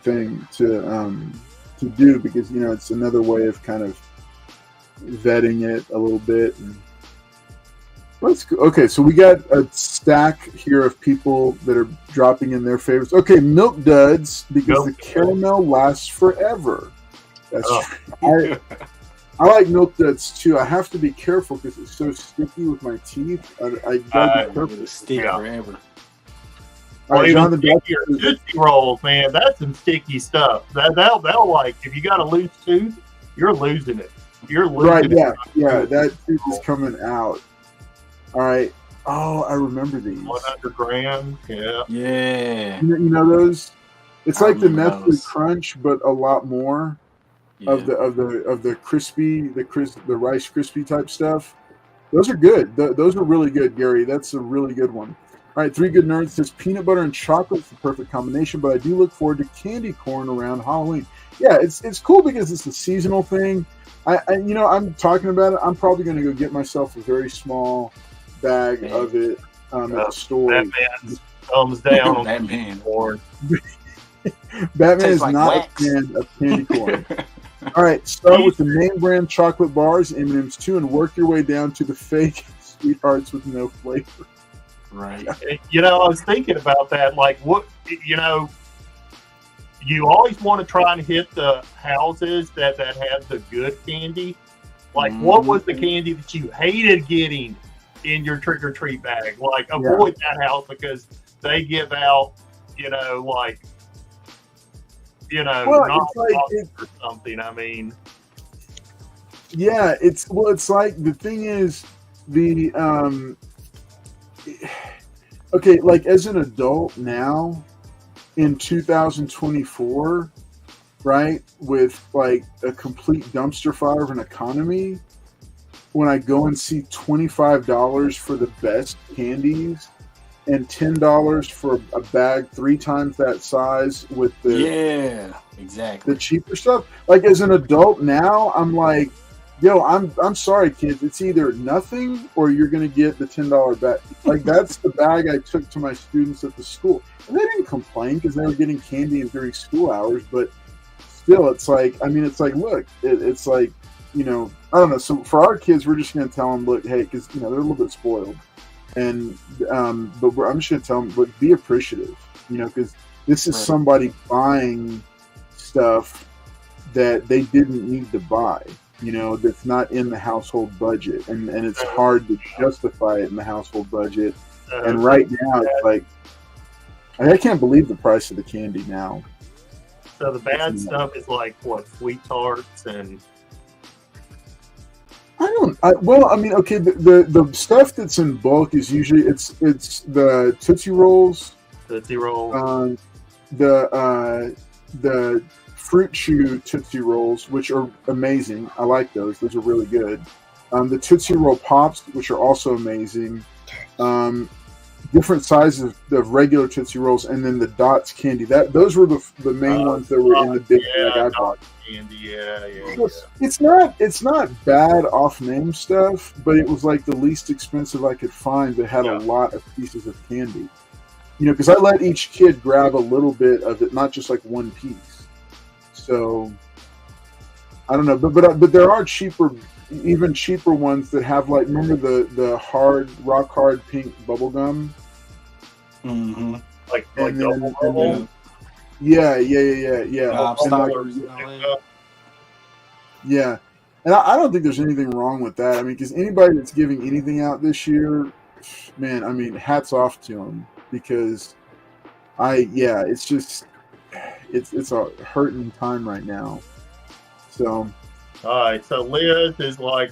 Speaker 1: thing to do, because it's another way of kind of vetting it a little bit. And let's go. Okay, so we got a stack here of people that are dropping in their favorites. Okay, Milk Duds, because the caramel lasts forever. That's true. I like Milk Duds too. I have to be careful because it's so sticky with my teeth. I gotta be careful.
Speaker 3: Stick forever.
Speaker 1: All right, Jonathan,
Speaker 4: Tootsie Rolls, man, that's some sticky stuff. That'll like, if you got a loose tooth, you're losing it. You're losing it.
Speaker 1: Yeah, that tooth is coming out. All right. Oh, I remember these.
Speaker 4: 100 grams. Yeah.
Speaker 3: Yeah.
Speaker 1: You know those? It's like the Nestle Crunch, but a lot more of the crispy, the Rice Krispie type stuff. Those are good. Those are really good, Gary. That's a really good one. All right, 3 Good Nerds says peanut butter and chocolate is the perfect combination, but I do look forward to candy corn around Halloween. Yeah, it's cool because it's a seasonal thing. I'm talking about it. I'm probably going to go get myself a very small bag of it at the store.
Speaker 4: Batman's thumbs down on
Speaker 3: Batman.
Speaker 1: Batman is like not wax. A fan of candy corn. All right, start with the name brand chocolate bars, M&M's 2, and work your way down to the fake sweethearts with no flavor.
Speaker 3: Right.
Speaker 4: I was thinking about that. Like, what, you always want to try and hit the houses that have the good candy. Like, what was the candy that you hated getting in your trick-or-treat bag? Like, avoid that house because they give out, or something. I mean,
Speaker 1: yeah, it's like the thing is okay, like as an adult now in 2024, right, with like a complete dumpster fire of an economy, when I go and see $25 for the best candies and $10 for a bag 3 times that size with the the cheaper stuff, like as an adult now, I'm like, yo, I'm sorry, kids. It's either nothing or you're going to get the $10 bag. Like, that's the bag I took to my students at the school. And they didn't complain because they were getting candy during school hours. But still, it's like, look, it's like, I don't know. So for our kids, we're just going to tell them, look, hey, because, they're a little bit spoiled. And, but I'm just going to tell them, look, be appreciative, because this is somebody buying stuff that they didn't need to buy. That's not in the household budget, and it's hard to justify it in the household budget. And right now, it's like, I can't believe the price of the candy now.
Speaker 4: So the bad stuff is like what, Sweet Tarts and.
Speaker 1: Okay, the stuff that's in bulk is usually it's the Tootsie Rolls, the Fruit Chew Tootsie Rolls, which are amazing. I like those. Those are really good. The Tootsie Roll Pops, which are also amazing. Different sizes of regular Tootsie Rolls, and then the Dots candy. Those were the main ones that were in the big bag I bought.
Speaker 4: Candy,
Speaker 1: It's not bad off name stuff, but it was like the least expensive I could find that had a lot of pieces of candy. Because I let each kid grab a little bit of it, not just like one piece. So I don't know, but there are even cheaper ones that have, like, remember the rock hard pink bubble gum?
Speaker 3: Mm-hmm.
Speaker 4: Like double bubble?
Speaker 1: Yeah. Yeah. And I don't think there's anything wrong with that. I mean, because anybody that's giving anything out this year, man, I mean, hats off to them, because it's just, it's a hurting time right now. So,
Speaker 4: all right. So Liz is like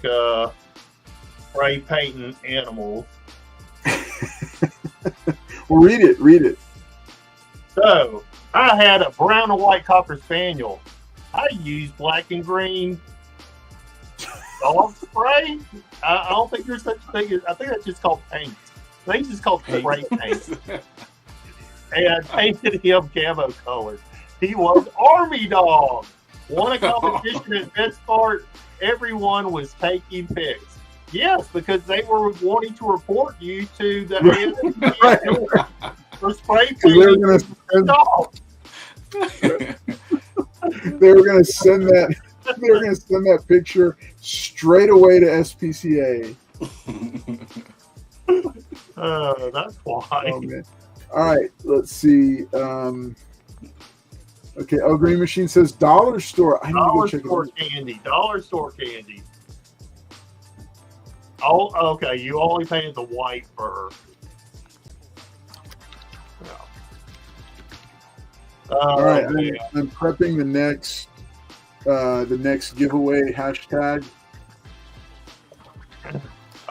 Speaker 4: spray painting animals.
Speaker 1: well, read it.
Speaker 4: So I had a brown and white Cocker Spaniel. I used black and green dog spray. I don't think there's such a thing as. I think that's just called paint. I think it's just called spray paint. And I painted him camo colors. He was Army Dog. Won a competition at PetSmart. Everyone was taking pics. Yes, because they were wanting to report you to the for spray painting.
Speaker 1: They were going to send that. They were going to send that picture straight away to SPCA.
Speaker 4: That's why.
Speaker 1: Oh, man. All right, let's see. Okay, El Green Machine says dollar store. I need to go check
Speaker 4: store
Speaker 1: it.
Speaker 4: Candy. Dollar store candy. Oh, okay. You only painted the white fur. Yeah.
Speaker 1: All right, I'm prepping the next giveaway hashtag.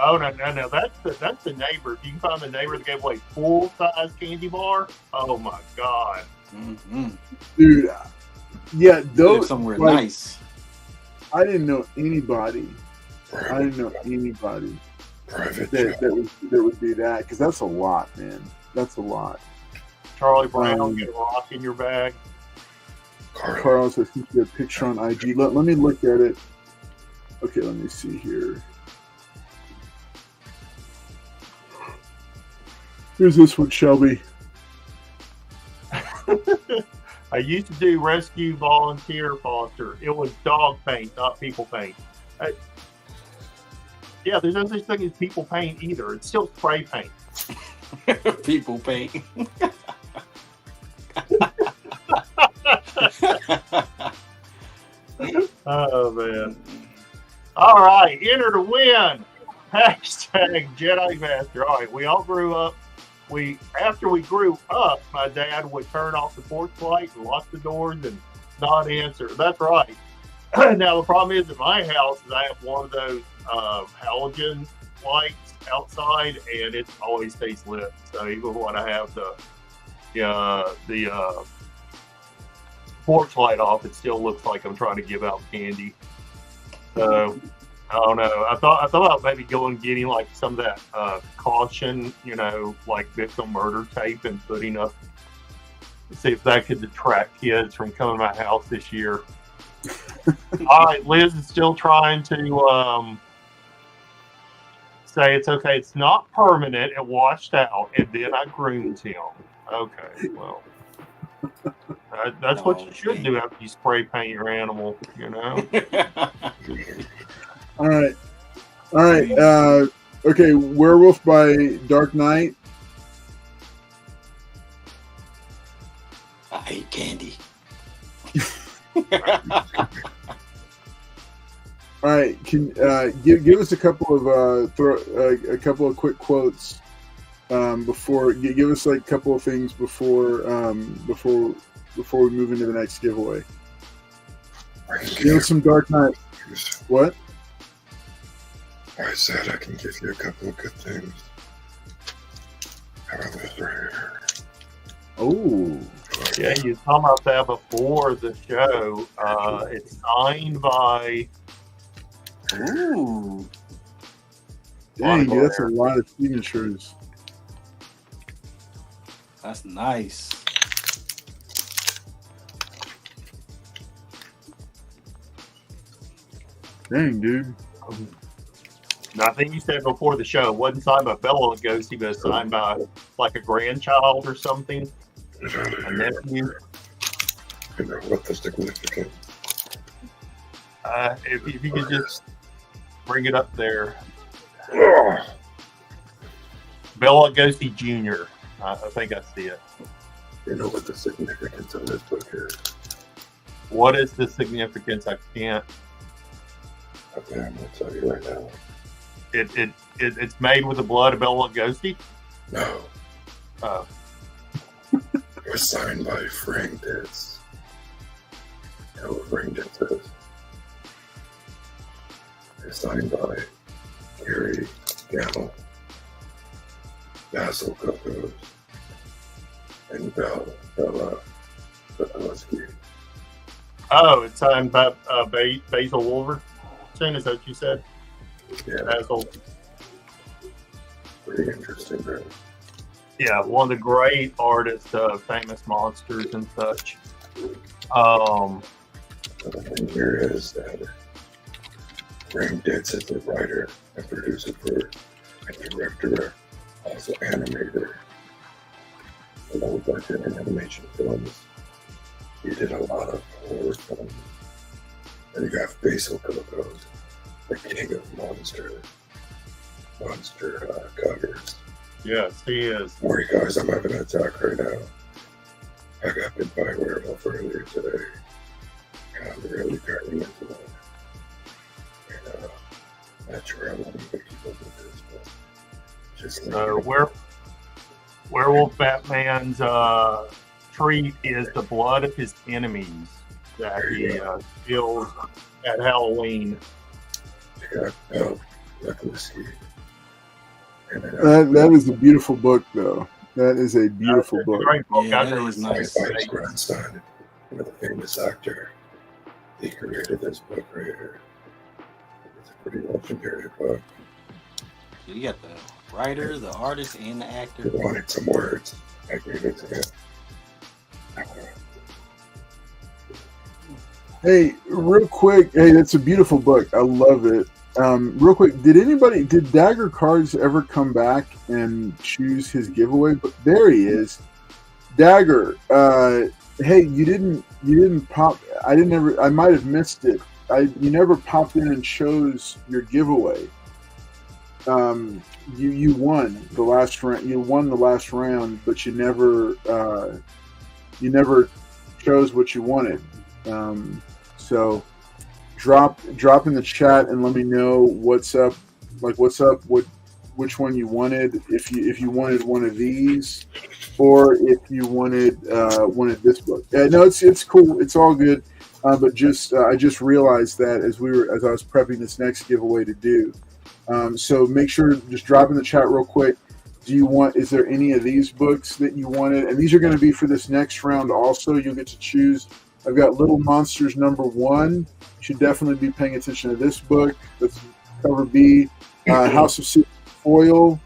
Speaker 4: Oh no! That's the neighbor. If you can find the neighbor that gave away full-size candy bar. Oh my god,
Speaker 1: dude! Yeah, those
Speaker 3: somewhere nice.
Speaker 1: I didn't know anybody. Private that would do that because that's a lot, man. That's a lot.
Speaker 4: Charlie Brown, get a rock in your bag.
Speaker 1: Carlos, I think you have a picture on IG. Let me look at it. Okay, let me see here. Here's this one, Shelby.
Speaker 4: I used to do rescue volunteer foster. It was dog paint, not people paint. Yeah, there's no such thing as people paint either. It's still spray paint.
Speaker 3: People paint.
Speaker 4: Oh, man. All right, enter to win. Hashtag Jedi Master. All right, we all grew up. After we grew up, my dad would turn off the porch light and lock the doors and not answer. That's right. Now, the problem is at my house is I have one of those halogen lights outside, and it always stays lit. So even when I have the porch light off, it still looks like I'm trying to give out candy. So I don't know. I thought about maybe going and getting like some of that caution, like victim murder tape and putting up. See if that could detract kids from coming to my house this year. All right, Liz is still trying to say it's okay. It's not permanent. It washed out, and then I groomed him. Okay, well, that's what you should do after you spray paint your animal.
Speaker 1: All right. Okay, Werewolf by Dark Knight.
Speaker 3: I hate candy.
Speaker 1: All right, can give us a couple of a couple of quick quotes before give us like a couple of things before we move into the next giveaway. Give us some Dark Knight. What?
Speaker 2: I said I can give you a couple of good things. How about this right here?
Speaker 1: Oh.
Speaker 4: Yeah, you talking about that before the show. It's signed by.
Speaker 3: Ooh.
Speaker 1: Dang, dude, that's a lot of signatures.
Speaker 3: That's nice.
Speaker 1: Dang, dude.
Speaker 4: I think you said before the show, it wasn't signed by Bela Lugosi, but signed by like a grandchild or something. A nephew.
Speaker 2: You know what the significance?
Speaker 4: If you could just bring it up there. Bela Lugosi Jr. I think I see it.
Speaker 2: You know what the significance of this book is?
Speaker 4: What is the significance? I can't.
Speaker 2: Okay, I'm going to tell you right now.
Speaker 4: It's made with the blood of Bela Lugosi?
Speaker 2: No.
Speaker 4: Oh.
Speaker 2: It was signed by Frank Pitts. Hell of Ring Dances is signed by Gary Gamble, Basil Kokos, and Bella Bukowski.
Speaker 4: Oh, it's signed by Basil Wolverton. Is that what you said?
Speaker 2: Yeah,
Speaker 4: Basil.
Speaker 2: pretty interesting, bro.
Speaker 4: Yeah, one of the great artists of famous monsters and such.
Speaker 2: The thing here is that Ring Ditz is the writer and producer for and director, also animator, for low budget and animation films. He did a lot of horror films. And you got Basil Kokos, the king of monster covers.
Speaker 4: Yes, he is.
Speaker 2: Sorry guys, I'm having an attack right now. I got bit by a werewolf earlier today. And I'm really turning into one. And not sure I want to keep up with this, but just
Speaker 4: Werewolf Batman's treat is the blood of his enemies that he kills at Halloween.
Speaker 2: got leprosy. And
Speaker 1: That is a beautiful book, though. That is a beautiful book.
Speaker 4: Great book.
Speaker 3: Yeah,
Speaker 4: I
Speaker 3: that
Speaker 4: never
Speaker 3: is
Speaker 4: seen
Speaker 3: nice.
Speaker 2: by
Speaker 4: it.
Speaker 2: his grandson, the famous actor. He created this book right here. It's a pretty legendary book.
Speaker 3: You got the writer, the artist, and the actor.
Speaker 2: He wanted some words. I gave it to him.
Speaker 1: Hey, real quick. Hey, that's a beautiful book. I love it. Real quick, did Dagger Cards ever come back and choose his giveaway? But there he is. Dagger, hey, you didn't pop. I might have missed it. You never popped in and chose your giveaway. You won the last round. You won the last round, but you never chose what you wanted. So drop in the chat and let me know what's up. Which one you wanted. If you wanted one of these, or if you wanted this book. No, it's cool. It's all good. But I just realized that as I was prepping this next giveaway to do. So make sure just drop in the chat real quick. Is there any of these books that you wanted? And these are going to be for this next round also. You'll get to choose. I've got Little Monsters #1. You should definitely be paying attention to this book. That's cover B. House of Secrets foil.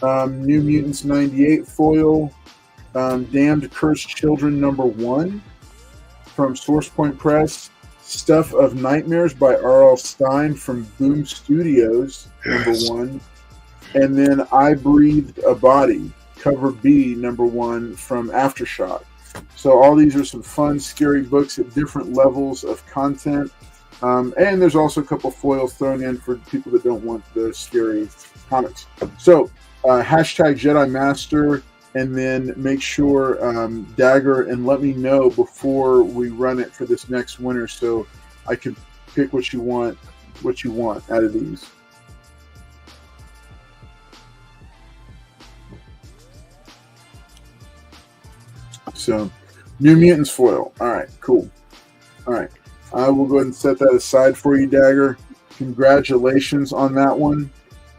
Speaker 1: New Mutants 98 foil. Damned Cursed Children #1 from Source Point Press. Stuff of Nightmares by R.L. Stine from Boom Studios #1. And then I Breathed a Body, cover B #1 from Aftershock. So all these are some fun, scary books at different levels of content. And there's also a couple foils thrown in for people that don't want the scary comics. So hashtag Jedi Master, and then make sure Dagger, and let me know before we run it for this next winner, so I can pick what you want out of these. So, New Mutants foil. All right, cool. All right, I will go ahead and set that aside for you, Dagger. Congratulations on that one.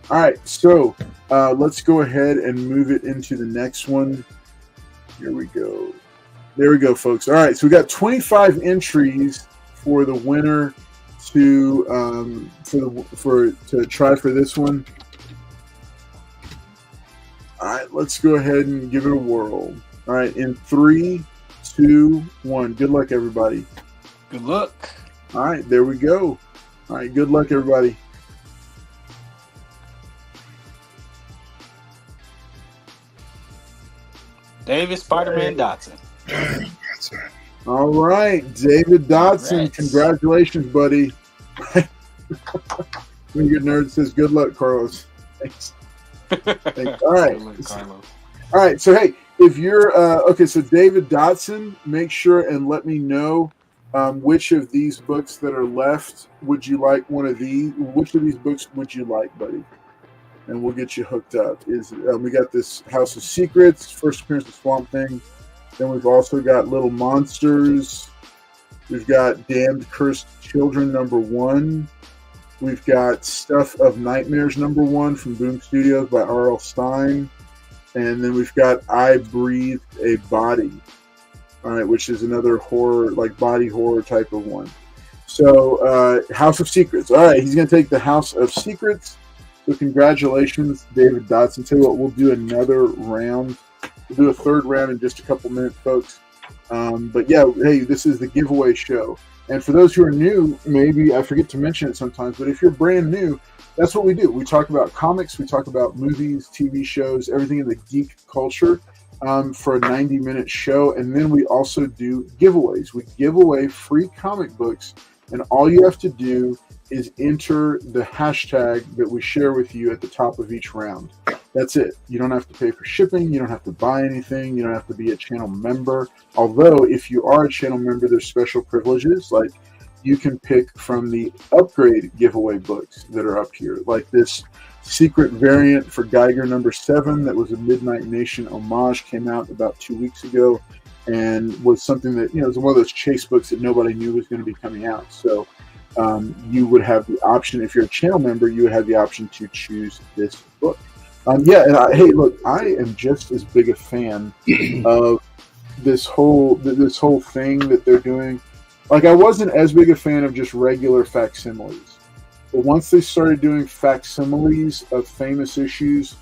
Speaker 1: All right, so let's go ahead and move it into the next one. Here we go. There we go, folks. All right, so we got 25 entries for the winner to try for this one. All right, let's go ahead and give it a whirl. All right, in 3, 2, 1. Good luck, everybody.
Speaker 3: Good luck.
Speaker 1: All right, there we go. All right, good luck, everybody.
Speaker 3: David Spider-Man Dotson.
Speaker 2: That's it.
Speaker 1: All right, David Dotson. Congratulations, buddy. When your nerd says, "Good luck, Carlos." Thanks. Thanks. All right.
Speaker 3: Good luck, Carlos.
Speaker 1: All right. So hey, if you're okay, so David Dotson, make sure and let me know which of these books that are left would you like one of these? Which of these books would you like, buddy? And we'll get you hooked up. We got this House of Secrets, first appearance of Swamp Thing. Then we've also got Little Monsters. We've got Damned Cursed Children #1. We've got Stuff of Nightmares #1 from Boom Studios by R.L. Stine. And then we've got I Breathed a Body, all right, which is another horror, like body horror type of one. So House of Secrets. All right, he's going to take the House of Secrets. So congratulations, David Dotson. Tell you what, we'll do another round. We'll do a third round in just a couple minutes, folks. But yeah, hey, this is the giveaway show. And for those who are new, maybe I forget to mention it sometimes, but if you're brand new, that's what we do. We talk about comics, we talk about movies, TV shows, everything in the geek culture for a 90-minute show. And then we also do giveaways. We give away free comic books, and all you have to do is enter the hashtag that we share with you at the top of each round. That's it. You don't have to pay for shipping. You don't have to buy anything. You don't have to be a channel member. Although, if you are a channel member, there's special privileges. Like, you can pick from the upgrade giveaway books that are up here. Like this secret variant for Geiger #7 that was a Midnight Nation homage, came out about 2 weeks ago and was something that, it was one of those chase books that nobody knew was going to be coming out. So you would have the option, if you're a channel member, you would have the option to choose this book. Hey, look, I am just as big a fan of this whole thing that they're doing. Like, I wasn't as big a fan of just regular facsimiles, but once they started doing facsimiles of famous issues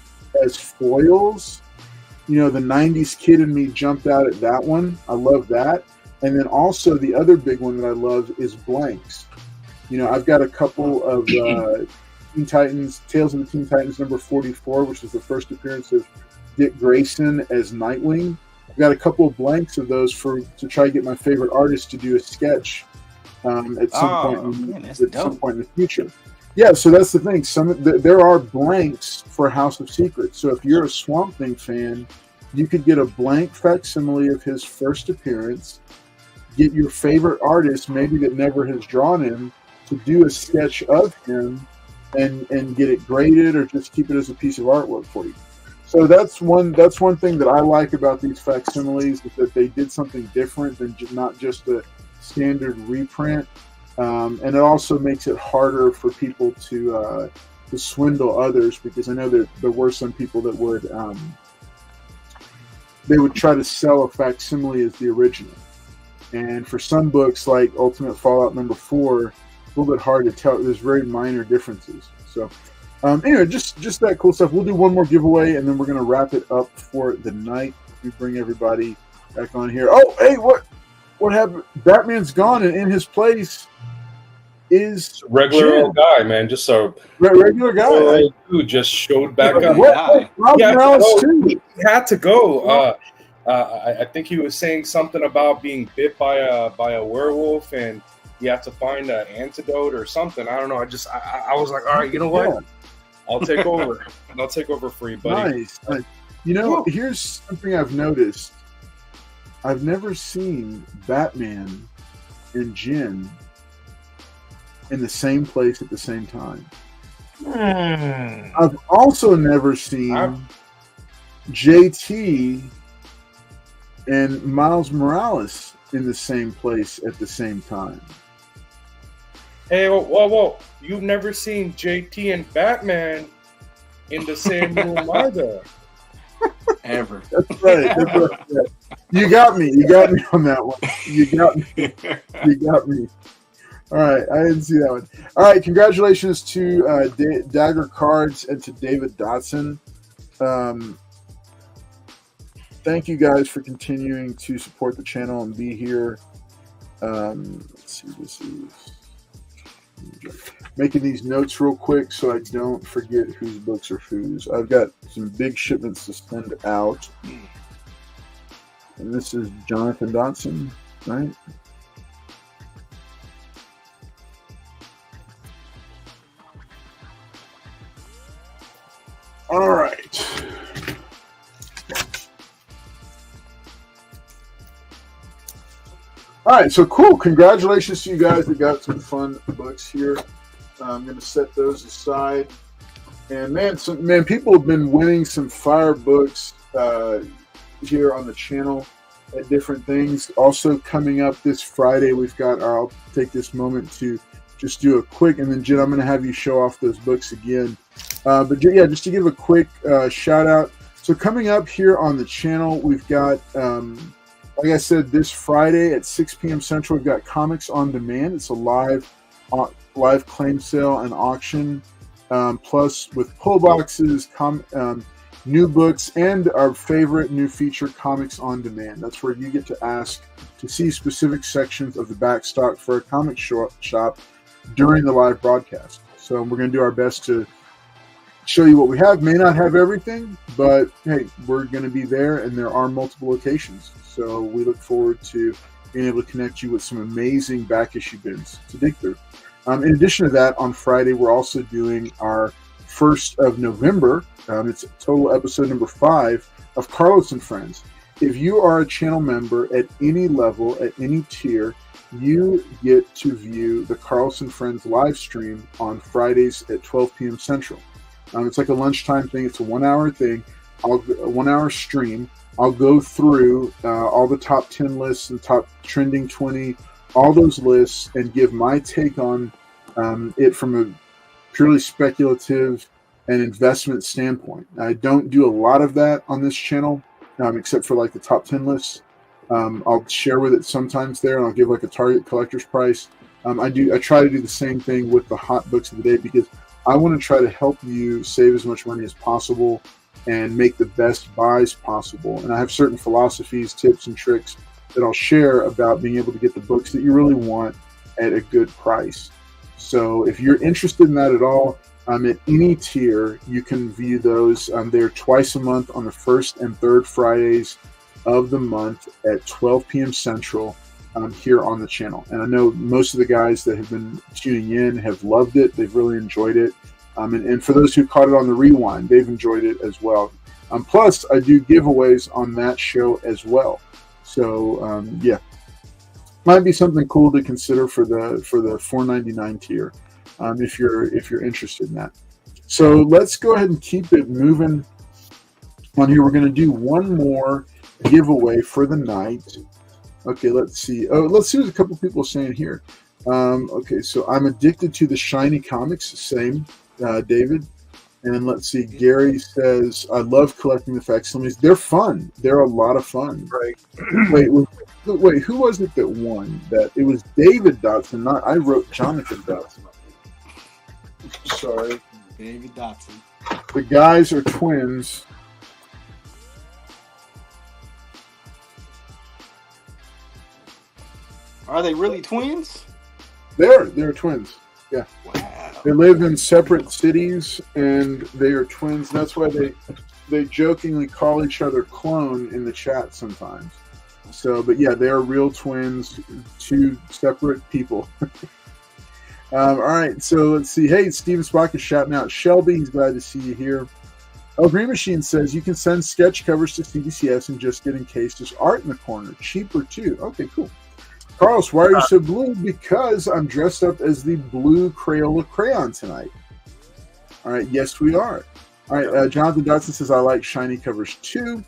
Speaker 1: as foils, the 90s kid in me jumped out at that one. I love that. And then also the other big one that I love is blanks. I've got a couple of Teen Titans, Tales of the Teen Titans #44, which is the first appearance of Dick Grayson as Nightwing. I've got a couple of blanks of those to try to get my favorite artist to do a sketch at some point in the future. Yeah, so that's the thing. There are blanks for House of Secrets. So if you're a Swamp Thing fan, you could get a blank facsimile of his first appearance, get your favorite artist, maybe that never has drawn him, to do a sketch of him and get it graded, or just keep it as a piece of artwork for you. So that's one thing that I like about these facsimiles, is that they did something different than not just a standard reprint, and it also makes it harder for people to swindle others, because I know that there were some people that would try to sell a facsimile as the original, and for some books like Ultimate Fallout #4, a little bit hard to tell. There's very minor differences. So anyway, just that cool stuff. We'll do one more giveaway, and then we're going to wrap it up for the night. We bring everybody back on here. Oh, hey, what happened? Batman's gone, and in his place is
Speaker 2: regular old guy, man. Just a
Speaker 1: regular guy
Speaker 2: who just showed back up. He had to go. I think he was saying something about being bit by a werewolf, and you have to find an antidote or something. I don't know. I was like, all right, you know what? Yeah. I'll take over. I'll take over for you, buddy.
Speaker 1: Nice. Here's something I've noticed. I've never seen Batman and Jin in the same place at the same time. I've also never seen JT and Miles Morales in the same place at the same time.
Speaker 2: Hey, whoa. You've never seen JT and Batman in the same room either.
Speaker 3: Ever.
Speaker 1: That's right. Yeah. You got me on that one. You got me. All right, I didn't see that one. All right, congratulations to Dagger Cards and to David Dotson. Thank you guys for continuing to support the channel and be here. Let's see, this is making these notes real quick so I don't forget whose books are whose. I've got some big shipments to send out. And this is Jonathan Dotson, right? All right. All right, so cool. Congratulations to you guys that got some fun books here. I'm going to set those aside. And man, people have been winning some fire books here on the channel. at different things. Also coming up this Friday, we've got I'll take this moment to just do a quick, and then Jen, I'm going to have you show off those books again. But yeah, just to give a quick shout out. So coming up here on the channel, we've got, like I said, this Friday at 6 p.m. Central, we've got Comics on Demand. It's a live claim sale and auction, plus with pull boxes, new books, and our favorite new feature, Comics on Demand. That's where you get to ask to see specific sections of the back stock for a comic shop during the live broadcast. So we're going to do our best to show you what we have. May not have everything, but hey, we're going to be there, and there are multiple locations. So we look forward to being able to connect you with some amazing back issue bins to dig through. In addition to that, on Friday, we're also doing our 1st of November. It's total episode number 5 of Carlos and Friends. If you are a channel member at any level, at any tier, you get to view the Carlos and Friends live stream on Fridays at 12 p.m. Central. It's like a lunchtime thing. It's a 1-hour thing, a 1-hour stream. I'll go through all the top 10 lists and top trending 20, all those lists, and give my take on it from a purely speculative and investment standpoint. I don't do a lot of that on this channel, except for like the top 10 lists. I'll share with it sometimes there, and I'll give like a target collector's price. I try to do the same thing with the hot books of the day, because I want to try to help you save as much money as possible and make the best buys possible. And I have certain philosophies, tips, and tricks that I'll share about being able to get the books that you really want at a good price. So if you're interested in that at all, at any tier, you can view those. They're twice a month on the 1st and 3rd Fridays of the month at 12 p.m. Central here on the channel. And I know most of the guys that have been tuning in have loved it. They've really enjoyed it. And for those who caught it on the rewind, they've enjoyed it as well. Plus, I do giveaways on that show as well. So, yeah, might be something cool to consider for the $4.99 tier if you're interested in that. So let's go ahead and keep it moving on here. We're going to do one more giveaway for the night. Okay, let's see. Oh, let's see what a couple people are saying here. Okay, so I'm addicted to the shiny comics. Same, David. And let's see. Gary says, I love collecting the facsimiles. They're fun. They're a lot of fun.
Speaker 4: Right.
Speaker 1: Wait, who was it that won? That it was David Dotson. Not I wrote Jonathan Dotson. Sorry.
Speaker 3: David Dotson.
Speaker 1: The guys are twins.
Speaker 3: Are they really twins?
Speaker 1: They're twins. Yeah.
Speaker 3: Wow.
Speaker 1: They live in separate cities, and they are twins. That's why they jokingly call each other clone in the chat sometimes. So, but yeah, they are real twins, two separate people. All right, so let's see. Hey, Steven Spock is shouting out Shelby. He's glad to see you here. El Green Machine says you can send sketch covers to CBCS and just get encased as art in the corner. Cheaper too. Okay, cool. Carlos, why are you so blue? Because I'm dressed up as the blue Crayola crayon tonight. All right, yes, we are. All right, Jonathan Dodson says I like shiny covers too.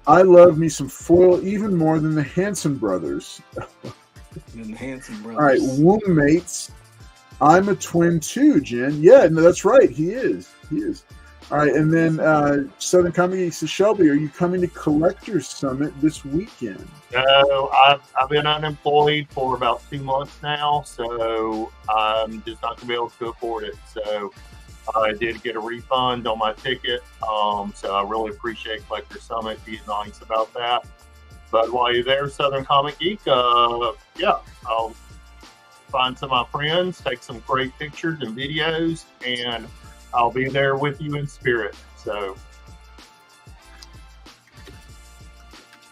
Speaker 1: I love me some foil even more than the Hanson brothers.
Speaker 3: The Hanson brothers.
Speaker 1: All right, womb mates. I'm a twin too, Jen. Yeah, no, that's right. He is. All right, and then Southern Comic Geek says, Shelby, are you coming to Collectors Summit this weekend?
Speaker 4: No, I've been unemployed for about 2 months now, so I'm just not going to be able to afford it. So I did get a refund on my ticket, so I really appreciate Collectors Summit being nice about that. But while you're there, Southern Comic Geek, yeah, I'll find some of my friends, take some great pictures and videos, and I'll be there with you in spirit. So,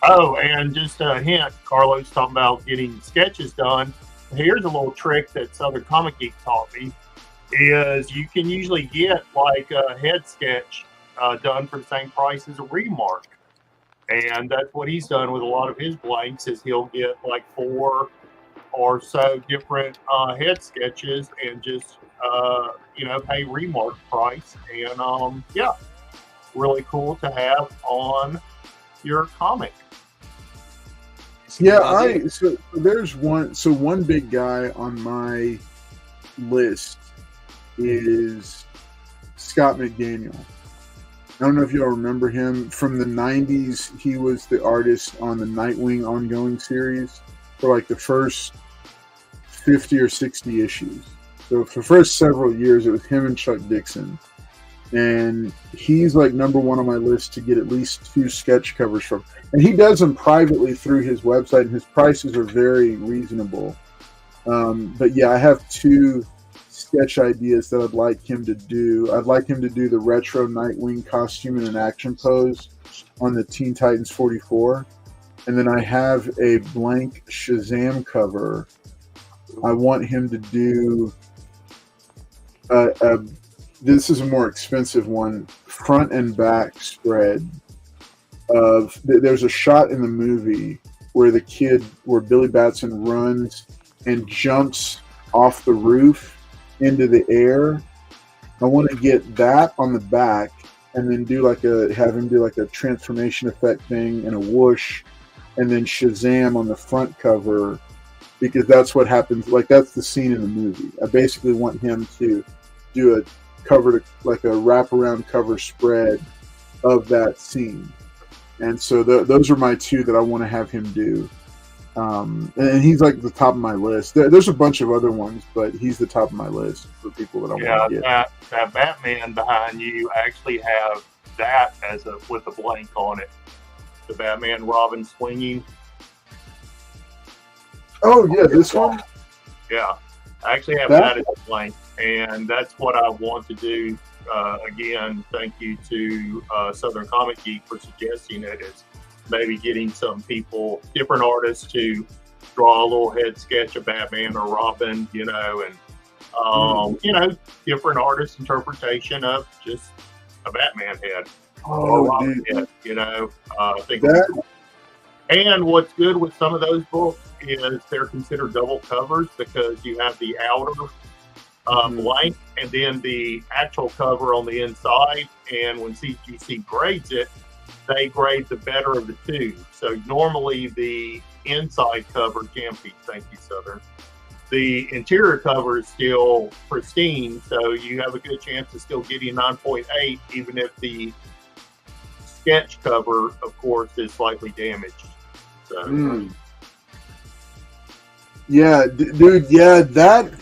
Speaker 4: oh, and just a hint, Carlos talking about getting sketches done. Here's a little trick that Southern Comic Geek taught me, is you can usually get like a head sketch done for the same price as a remark. And that's what he's done with a lot of his blanks, is he'll get like 4 or so different head sketches and just pay remark price. And yeah, really cool to have on your comic.
Speaker 1: Yeah, so there's one big guy on my list is Scott McDaniel. I don't know if y'all remember him from the 90s. He was the artist on the Nightwing ongoing series for like the first 50 or 60 issues. So for the first several years, it was him and Chuck Dixon. And he's like number one on my list to get at least 2 sketch covers from. And he does them privately through his website, and his prices are very reasonable. But yeah, I have 2 sketch ideas that I'd like him to do. I'd like him to do the retro Nightwing costume in an action pose on the Teen Titans 44. And then I have a blank Shazam cover. I want him to do this is a more expensive one, front and back spread of, there's a shot in the movie where Billy Batson runs and jumps off the roof into the air. I want to get that on the back and then have him do like a transformation effect thing and a whoosh, and then Shazam on the front cover, because that's what happens. Like, that's the scene in the movie. I basically want him to do a like a wraparound cover spread of that scene. And so those are my 2 that I want to have him do. And he's like the top of my list. There's a bunch of other ones, but he's the top of my list for people that I want to get.
Speaker 4: That Batman behind you, I actually have that with a blank on it. The Batman Robin swinging.
Speaker 1: Oh yeah, this one.
Speaker 4: Yeah, I actually have that as a blank, and that's what I want to do. Again, thank you to Southern Comic Geek for suggesting it. Is maybe getting some people, different artists, to draw a little head sketch of Batman or Robin, and different artists' interpretation of just a Batman head or Robin head. I think. And what's good with some of those books is they're considered double covers, because you have the outer blank and then the actual cover on the inside. And when CGC grades it, they grade the better of the 2. So normally the inside cover, Jampy, thank you, Southern. The interior cover is still pristine, so you have a good chance of still getting 9.8, even if the sketch cover, of course, is slightly damaged. So.
Speaker 1: Yeah, dude. Yeah, that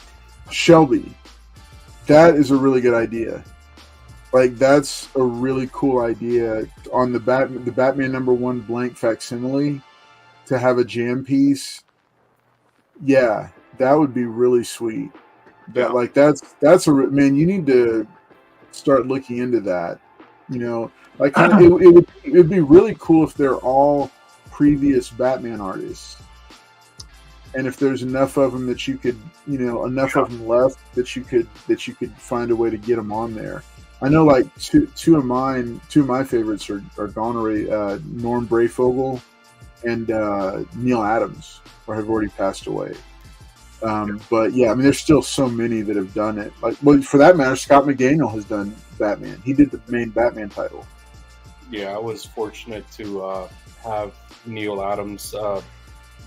Speaker 1: Shelby. That is a really good idea. Like, that's a really cool idea on the Batman #1 blank facsimile to have a jam piece. Yeah, that would be really sweet. That that's a man. You need to start looking into that. Like it would be really cool if they're all previous Batman artists, and if there's enough of them that you could, enough of them left that you could find a way to get them on there. I know, like two of my favorites are gone already. Norm Brayfogle and Neil Adams, or have already passed away. But yeah, I mean, there's still so many that have done it. Like, well, for that matter, Scott McDaniel has done Batman. He did the main Batman title.
Speaker 5: Yeah, I was fortunate to have Neil Adams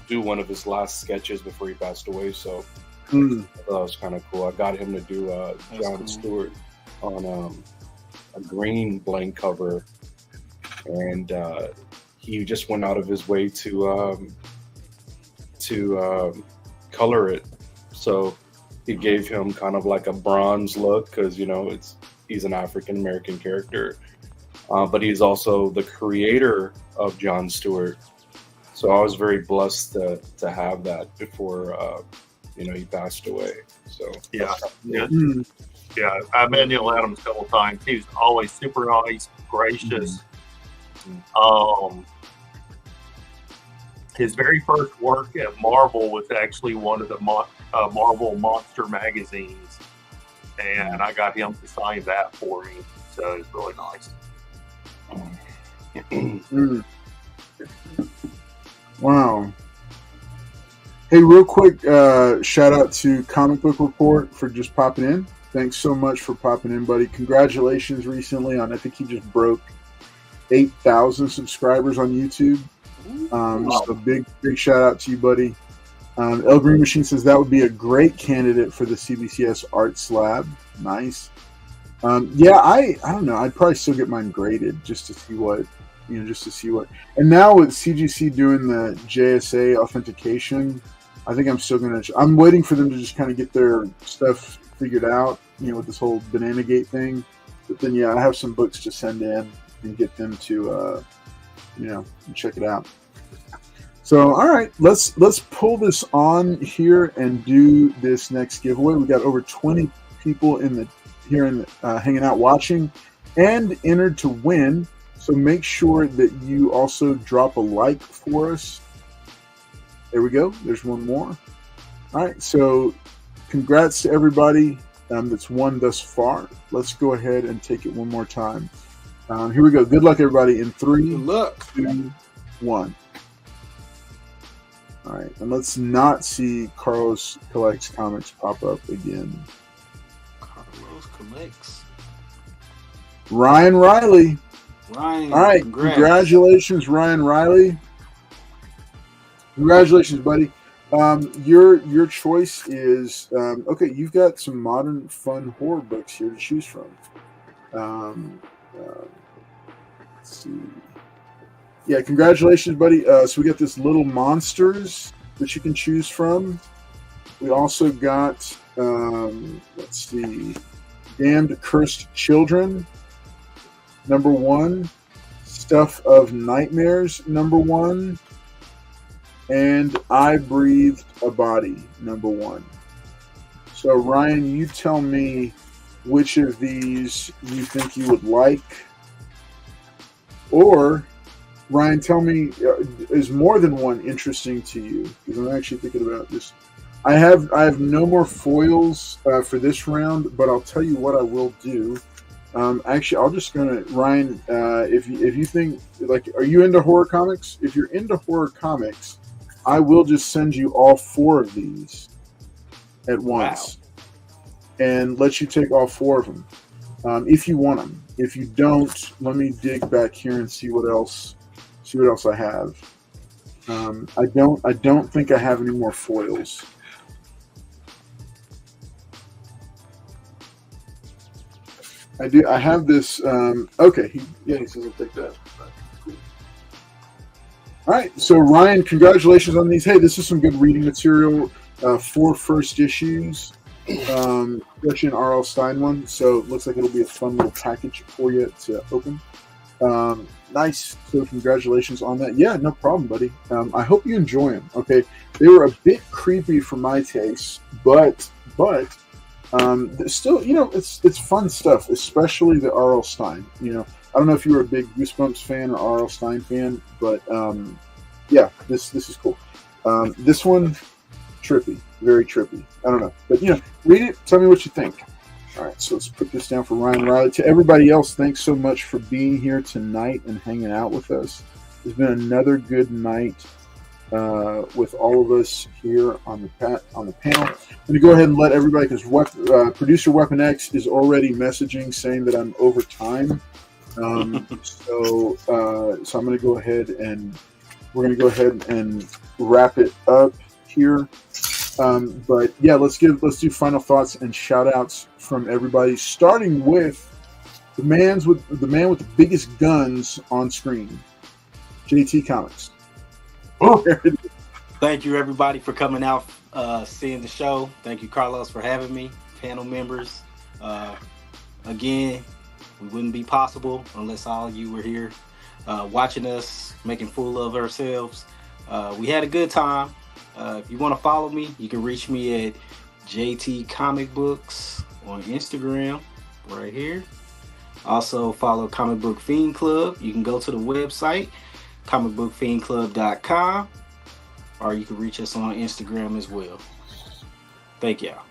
Speaker 5: do one of his last sketches before he passed away. So I thought that was kind of cool. I got him to do John Stewart on a green blank cover, and he just went out of his way to color it. So he gave him kind of like a bronze look, because he's an African American character, but he's also the creator of John Stewart. So I was very blessed to have that before he passed away. So
Speaker 4: yeah. I met Neil Adams a couple times. He was always super nice, gracious. His very first work at Marvel was actually one of the Marvel Monster magazines, and I got him to sign that for me. So it's really nice.
Speaker 1: Wow. Hey, real quick, shout out to Comic Book Report for just popping in. Thanks so much for popping in, buddy. Congratulations recently on, I think he just broke 8,000 subscribers on YouTube. So big shout out to you, buddy. El Green Machine says that would be a great candidate for the CBCS Arts Lab. Nice. Yeah, I don't know. I'd probably still get mine graded just to see what. And now with CGC doing the JSA authentication, I think I'm still going to. I'm waiting for them to just kind of get their stuff figured out, with this whole Banana Gate thing. But then, yeah, I have some books to send in and get them to, check it out. So, all right, let's pull this on here and do this next giveaway. We got over 20 people hanging out watching and entered to win. So make sure that you also drop a like for us. There we go. There's one more. All right. So congrats to everybody that's won thus far. Let's go ahead and take it one more time. Here we go. Good luck, everybody. In 3, 2, 1. All right. And let's not see Carlos Collects Comics pop up again.
Speaker 3: Carlos Collects.
Speaker 1: Ryan Riley.
Speaker 3: Ryan,
Speaker 1: all right, congratulations, Ryan Riley. Congratulations, buddy. Your choice is okay. You've got some modern, fun horror books here to choose from. Let's see. Yeah, congratulations, buddy. So we got this Little Monsters that you can choose from. We also got let's see, Damned Cursed Children. Number 1, Stuff of Nightmares, number 1, and I Breathed a Body, number 1. So, Ryan, you tell me which of these you think you would like. Or, Ryan, tell me, is more than one interesting to you? Because I'm actually thinking about this. I have no more foils for this round, but I'll tell you what I will do. Actually, I'll just Ryan. If you think are you into horror comics? If you're into horror comics, I will just send you all 4 of these at once, and let you take all 4 of them if you want them. If you don't, let me dig back here and see what else I have. I don't think I have any more foils. I do. I have this. Okay. He says I'll take that. Cool. All right. So Ryan, congratulations on these. Hey, this is some good reading material. 4 first issues, especially an R.L. Stine one. So it looks like it'll be a fun little package for you to open. Nice. So congratulations on that. Yeah, no problem, buddy. I hope you enjoy them. Okay. They were a bit creepy for my taste, but. Still, it's fun stuff, especially the R.L. Stine. I don't know if you were a big Goosebumps fan or R.L. Stine fan, but yeah, this is cool. This one, trippy, very trippy. I don't know, but read it. Tell me what you think. All right, so let's put this down for Ryan Riley. To everybody else, thanks so much for being here tonight and hanging out with us. It's been another good night. With all of us here on the panel. I'm going to go ahead and let everybody, because producer Weapon X is already messaging saying that I'm over time. So I'm going to go ahead and we're going to go ahead and wrap it up here. But yeah, let's do final thoughts and shout outs from everybody, starting with the man with the biggest guns on screen, JT Comics.
Speaker 3: Thank you, everybody, for coming out, seeing the show. Thank you, Carlos, for having me. Panel members, again, we wouldn't be possible unless all of you were here watching us, making fool of ourselves. We had a good time. If you want to follow me, you can reach me at JT Comic Books on Instagram, right here. Also, follow Comic Book Fiend Club. You can go to the website, comicbookfiendclub.com, or you can reach us on Instagram as well. Thank y'all.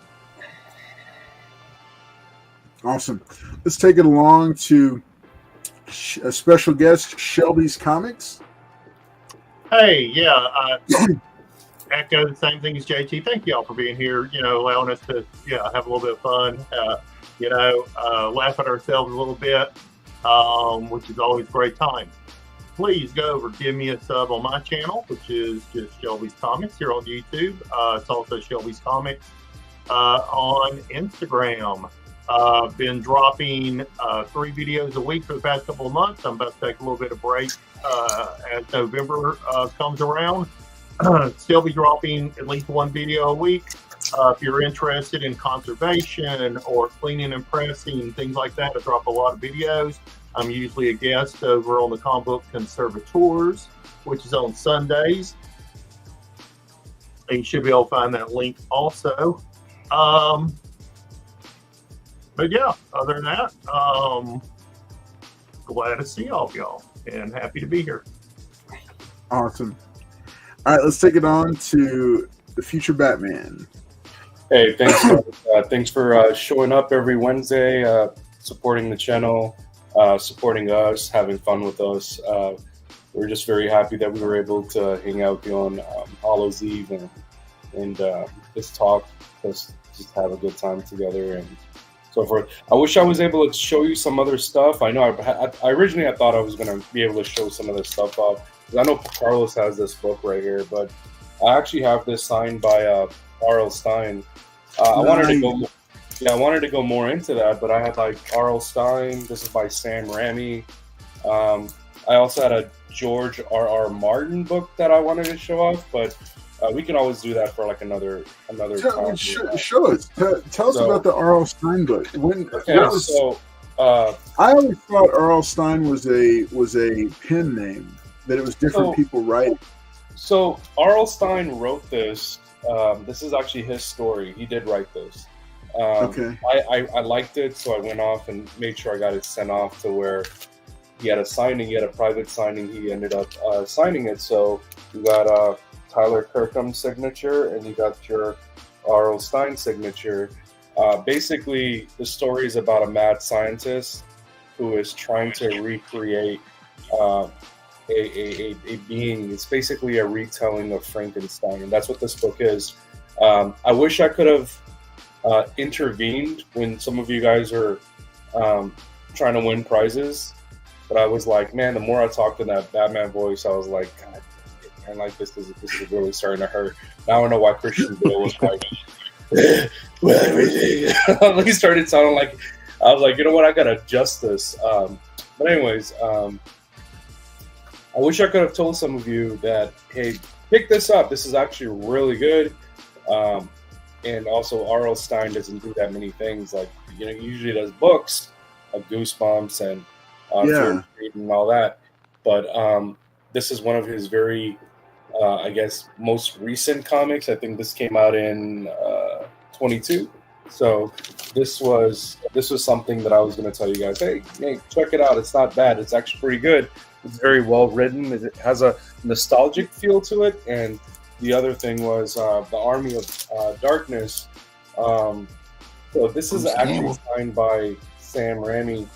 Speaker 1: Awesome. Let's take it along to a special guest, Shelby's Comics.
Speaker 4: Hey, yeah, echo the same thing as JT. Thank y'all for being here, allowing us to have a little bit of fun, laugh at ourselves a little bit, which is always a great time. please go over, give me a sub on my channel, which is just Shelby's Comics here on YouTube. It's also Shelby's Comics on Instagram. I've been dropping 3 videos a week for the past couple of months. I'm about to take a little bit of break as November comes around. Still be dropping at least 1 video a week. If you're interested in conservation or cleaning and pressing, things like that, I drop a lot of videos. I'm usually a guest over on the Comic Book Conservators, which is on Sundays. And you should be able to find that link also. But yeah, other than that, glad to see all of y'all and happy to be here.
Speaker 1: Awesome. All right, let's take it on to the future Batman.
Speaker 5: Hey, thanks for showing up every Wednesday, supporting the channel, supporting us, having fun with us. We're just very happy that we were able to hang out on Hallows Eve and just talk, just have a good time together and so forth. I wish I was able to show you some other stuff. I know I originally thought I was going to be able to show some of this stuff off. I know Carlos has this book right here, but I actually have this signed by R.L. Stine. I wanted to go more into that, but I had like R.L. Stine. This is by Sam Raimi. I also had a George R.R. Martin book that I wanted to show off, but we can always do that for like another time.
Speaker 1: Show us. Tell us about the R.L. Stine book.
Speaker 5: I
Speaker 1: always thought R.L. Stine was a pen name, that it was different people writing.
Speaker 5: So R.L. Stine wrote this. This is actually his story. He did write this.
Speaker 1: Okay.
Speaker 5: I liked it, so I went off and made sure I got it sent off to where he had a signing. He had a private signing. He ended up signing it. So you got Tyler Kirkham's signature, and you got your R.L. Stine signature. Basically, the story is about a mad scientist who is trying to recreate a being. It's basically a retelling of Frankenstein, and that's what this book is. I wish I could have intervened when some of you guys are trying to win prizes, but I was like, man, the more I talked in that Batman voice, I was like, God, man, like this is really starting to hurt. Now I know why Christian Bale was like, he started sounding like, I was like, you know what, I gotta adjust this. But anyways, I wish I could have told some of you that, hey, pick this up. This is actually really good. And also, R.L. Stine doesn't do that many things. Like, he usually does books, like Goosebumps and Fear and all that. But this is one of his very, I guess, most recent comics. I think this came out in 22. So this was something that I was going to tell you guys, hey, check it out. It's not bad. It's actually pretty good. It's very well written. It has a nostalgic feel to it. And the other thing was the Army of Darkness. So this is actually signed by Sam Raimi.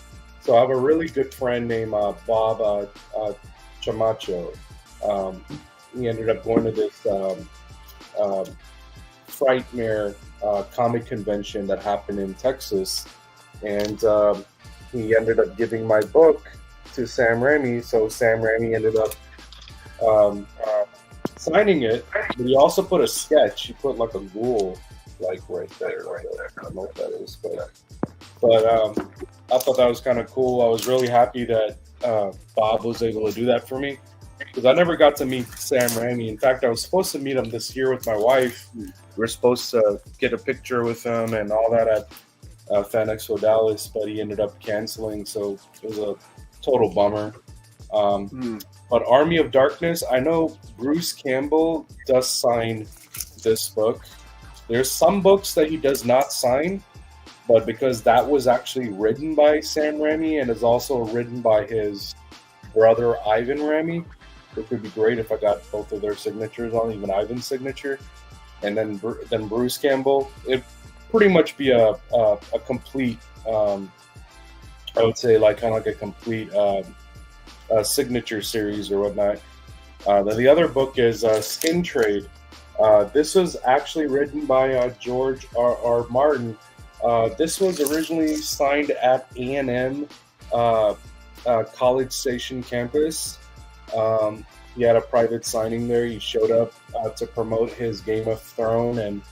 Speaker 5: So I have a really good friend named Bob Chamacho. He ended up going to this Frightmare comic convention that happened in Texas. And he ended up giving my book to Sam Raimi, so Sam Raimi ended up signing it. But he also put a sketch. He put like a ghoul, like right there. I don't know what that is, but I thought that was kind of cool. I was really happy that Bob was able to do that for me because I never got to meet Sam Raimi. In fact, I was supposed to meet him this year with my wife. We were supposed to get a picture with him and all that at Fan Expo Dallas, but he ended up canceling. So it was a total bummer. But Army of Darkness, I know Bruce Campbell does sign this book. There's some books that he does not sign, but because that was actually written by Sam Raimi and is also written by his brother Ivan Raimi, it would be great if I got both of their signatures on, even Ivan's signature, and then Bruce Campbell. It'd pretty much be a complete, I would say, like kind of like a complete signature series or whatnot. Then the other book is Skin Trade. This was actually written by George R.R. Martin. This was originally signed at A&M College Station campus. He had a private signing there. He showed up to promote his Game of Thrones, and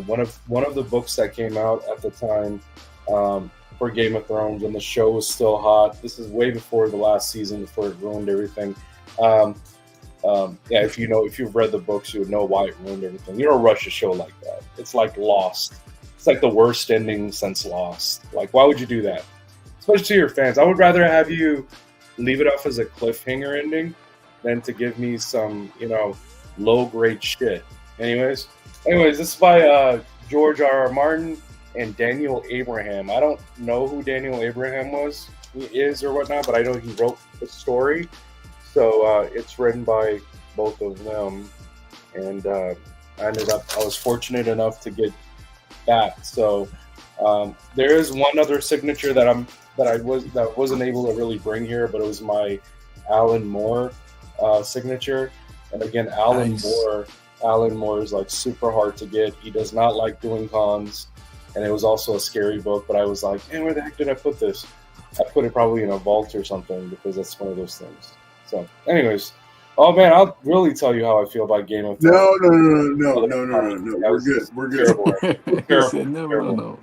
Speaker 5: one of the books that came out at the time for Game of Thrones, and the show was still hot. This is way before the last season, before it ruined everything. Yeah, if you've read the books, you would know why it ruined everything. You don't rush a show like that. It's like Lost. It's like the worst ending since Lost. Like, why would you do that? Especially to your fans. I would rather have you leave it off as a cliffhanger ending than to give me some, low grade shit. Anyways, this is by George R.R. Martin and Daniel Abraham. I don't know who Daniel Abraham is or whatnot, but I know he wrote the story. So it's written by both of them, and I was fortunate enough to get that. So there is one other signature that I wasn't able to really bring here, but it was my Alan Moore signature. And again, Alan Moore is like super hard to get. He does not like doing cons, and it was also a scary book. But I was like, man, where the heck did I put this? I put it probably in a vault or something, because that's one of those things. So, anyways, oh man, I'll really tell you how I feel about Game of Thrones.
Speaker 1: No. We're good.
Speaker 3: No.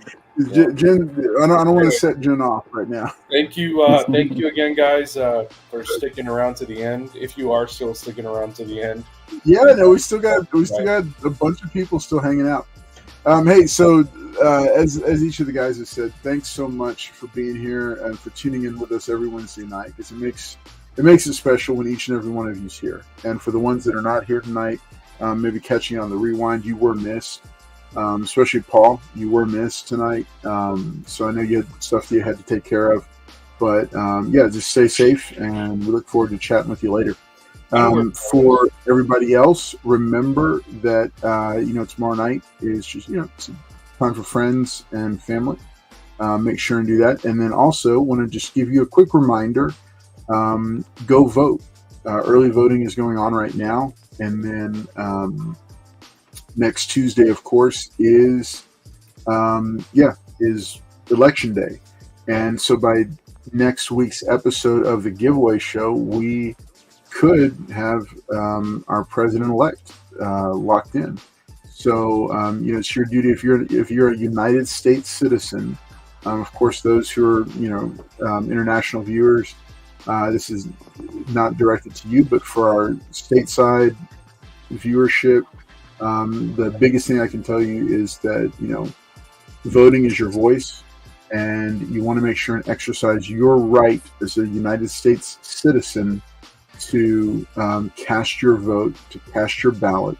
Speaker 1: Jen, I don't want to set Jen off right now.
Speaker 5: Thank you again, guys, for sticking around to the end. If you are still sticking around to the end.
Speaker 1: Yeah, no, we still got a bunch of people still hanging out. Hey, so as each of the guys has said, thanks so much for being here and for tuning in with us every Wednesday night, because it makes it special when each and every one of you's here. And for the ones that are not here tonight, maybe catching on the rewind, you were missed. Especially Paul, you were missed tonight. So I know you had stuff that you had to take care of. But yeah, just stay safe, and we look forward to chatting with you later. For everybody else, remember that tomorrow night is just it's time for friends and family. Make sure and do that. And then also want to just give you a quick reminder. Go vote. Early voting is going on right now, and then next Tuesday, of course, is election day, and so by next week's episode of the giveaway show, we could have our president-elect locked in. So it's your duty, if you're a United States citizen. Of course, those who are international viewers. This is not directed to you, but for our stateside viewership, the biggest thing I can tell you is that, voting is your voice, and you want to make sure and exercise your right as a United States citizen to cast your vote, to cast your ballot,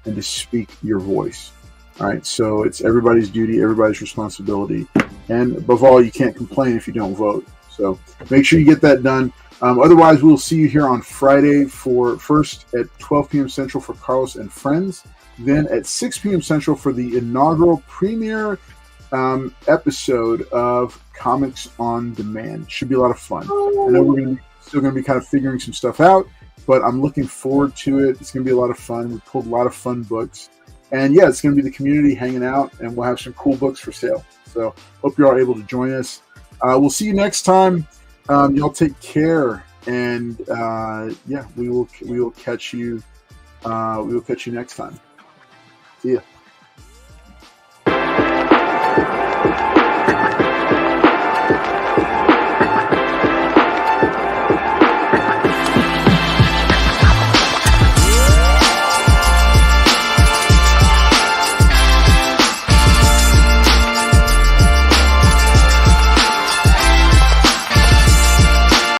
Speaker 1: and to speak your voice. All right, so it's everybody's duty, everybody's responsibility, and above all, you can't complain if you don't vote. So make sure you get that done. Otherwise, we'll see you here on Friday for first at 12 p.m. Central for Carlos and Friends, then at 6 p.m. Central for the inaugural premiere episode of Comics on Demand. Should be a lot of fun. I know we're still going to be kind of figuring some stuff out, but I'm looking forward to it. It's going to be a lot of fun. We pulled a lot of fun books. And yeah, it's going to be the community hanging out, and we'll have some cool books for sale. So hope you're all able to join us. We'll see you next time. Y'all take care, and we will catch you. We will catch you next time. See ya.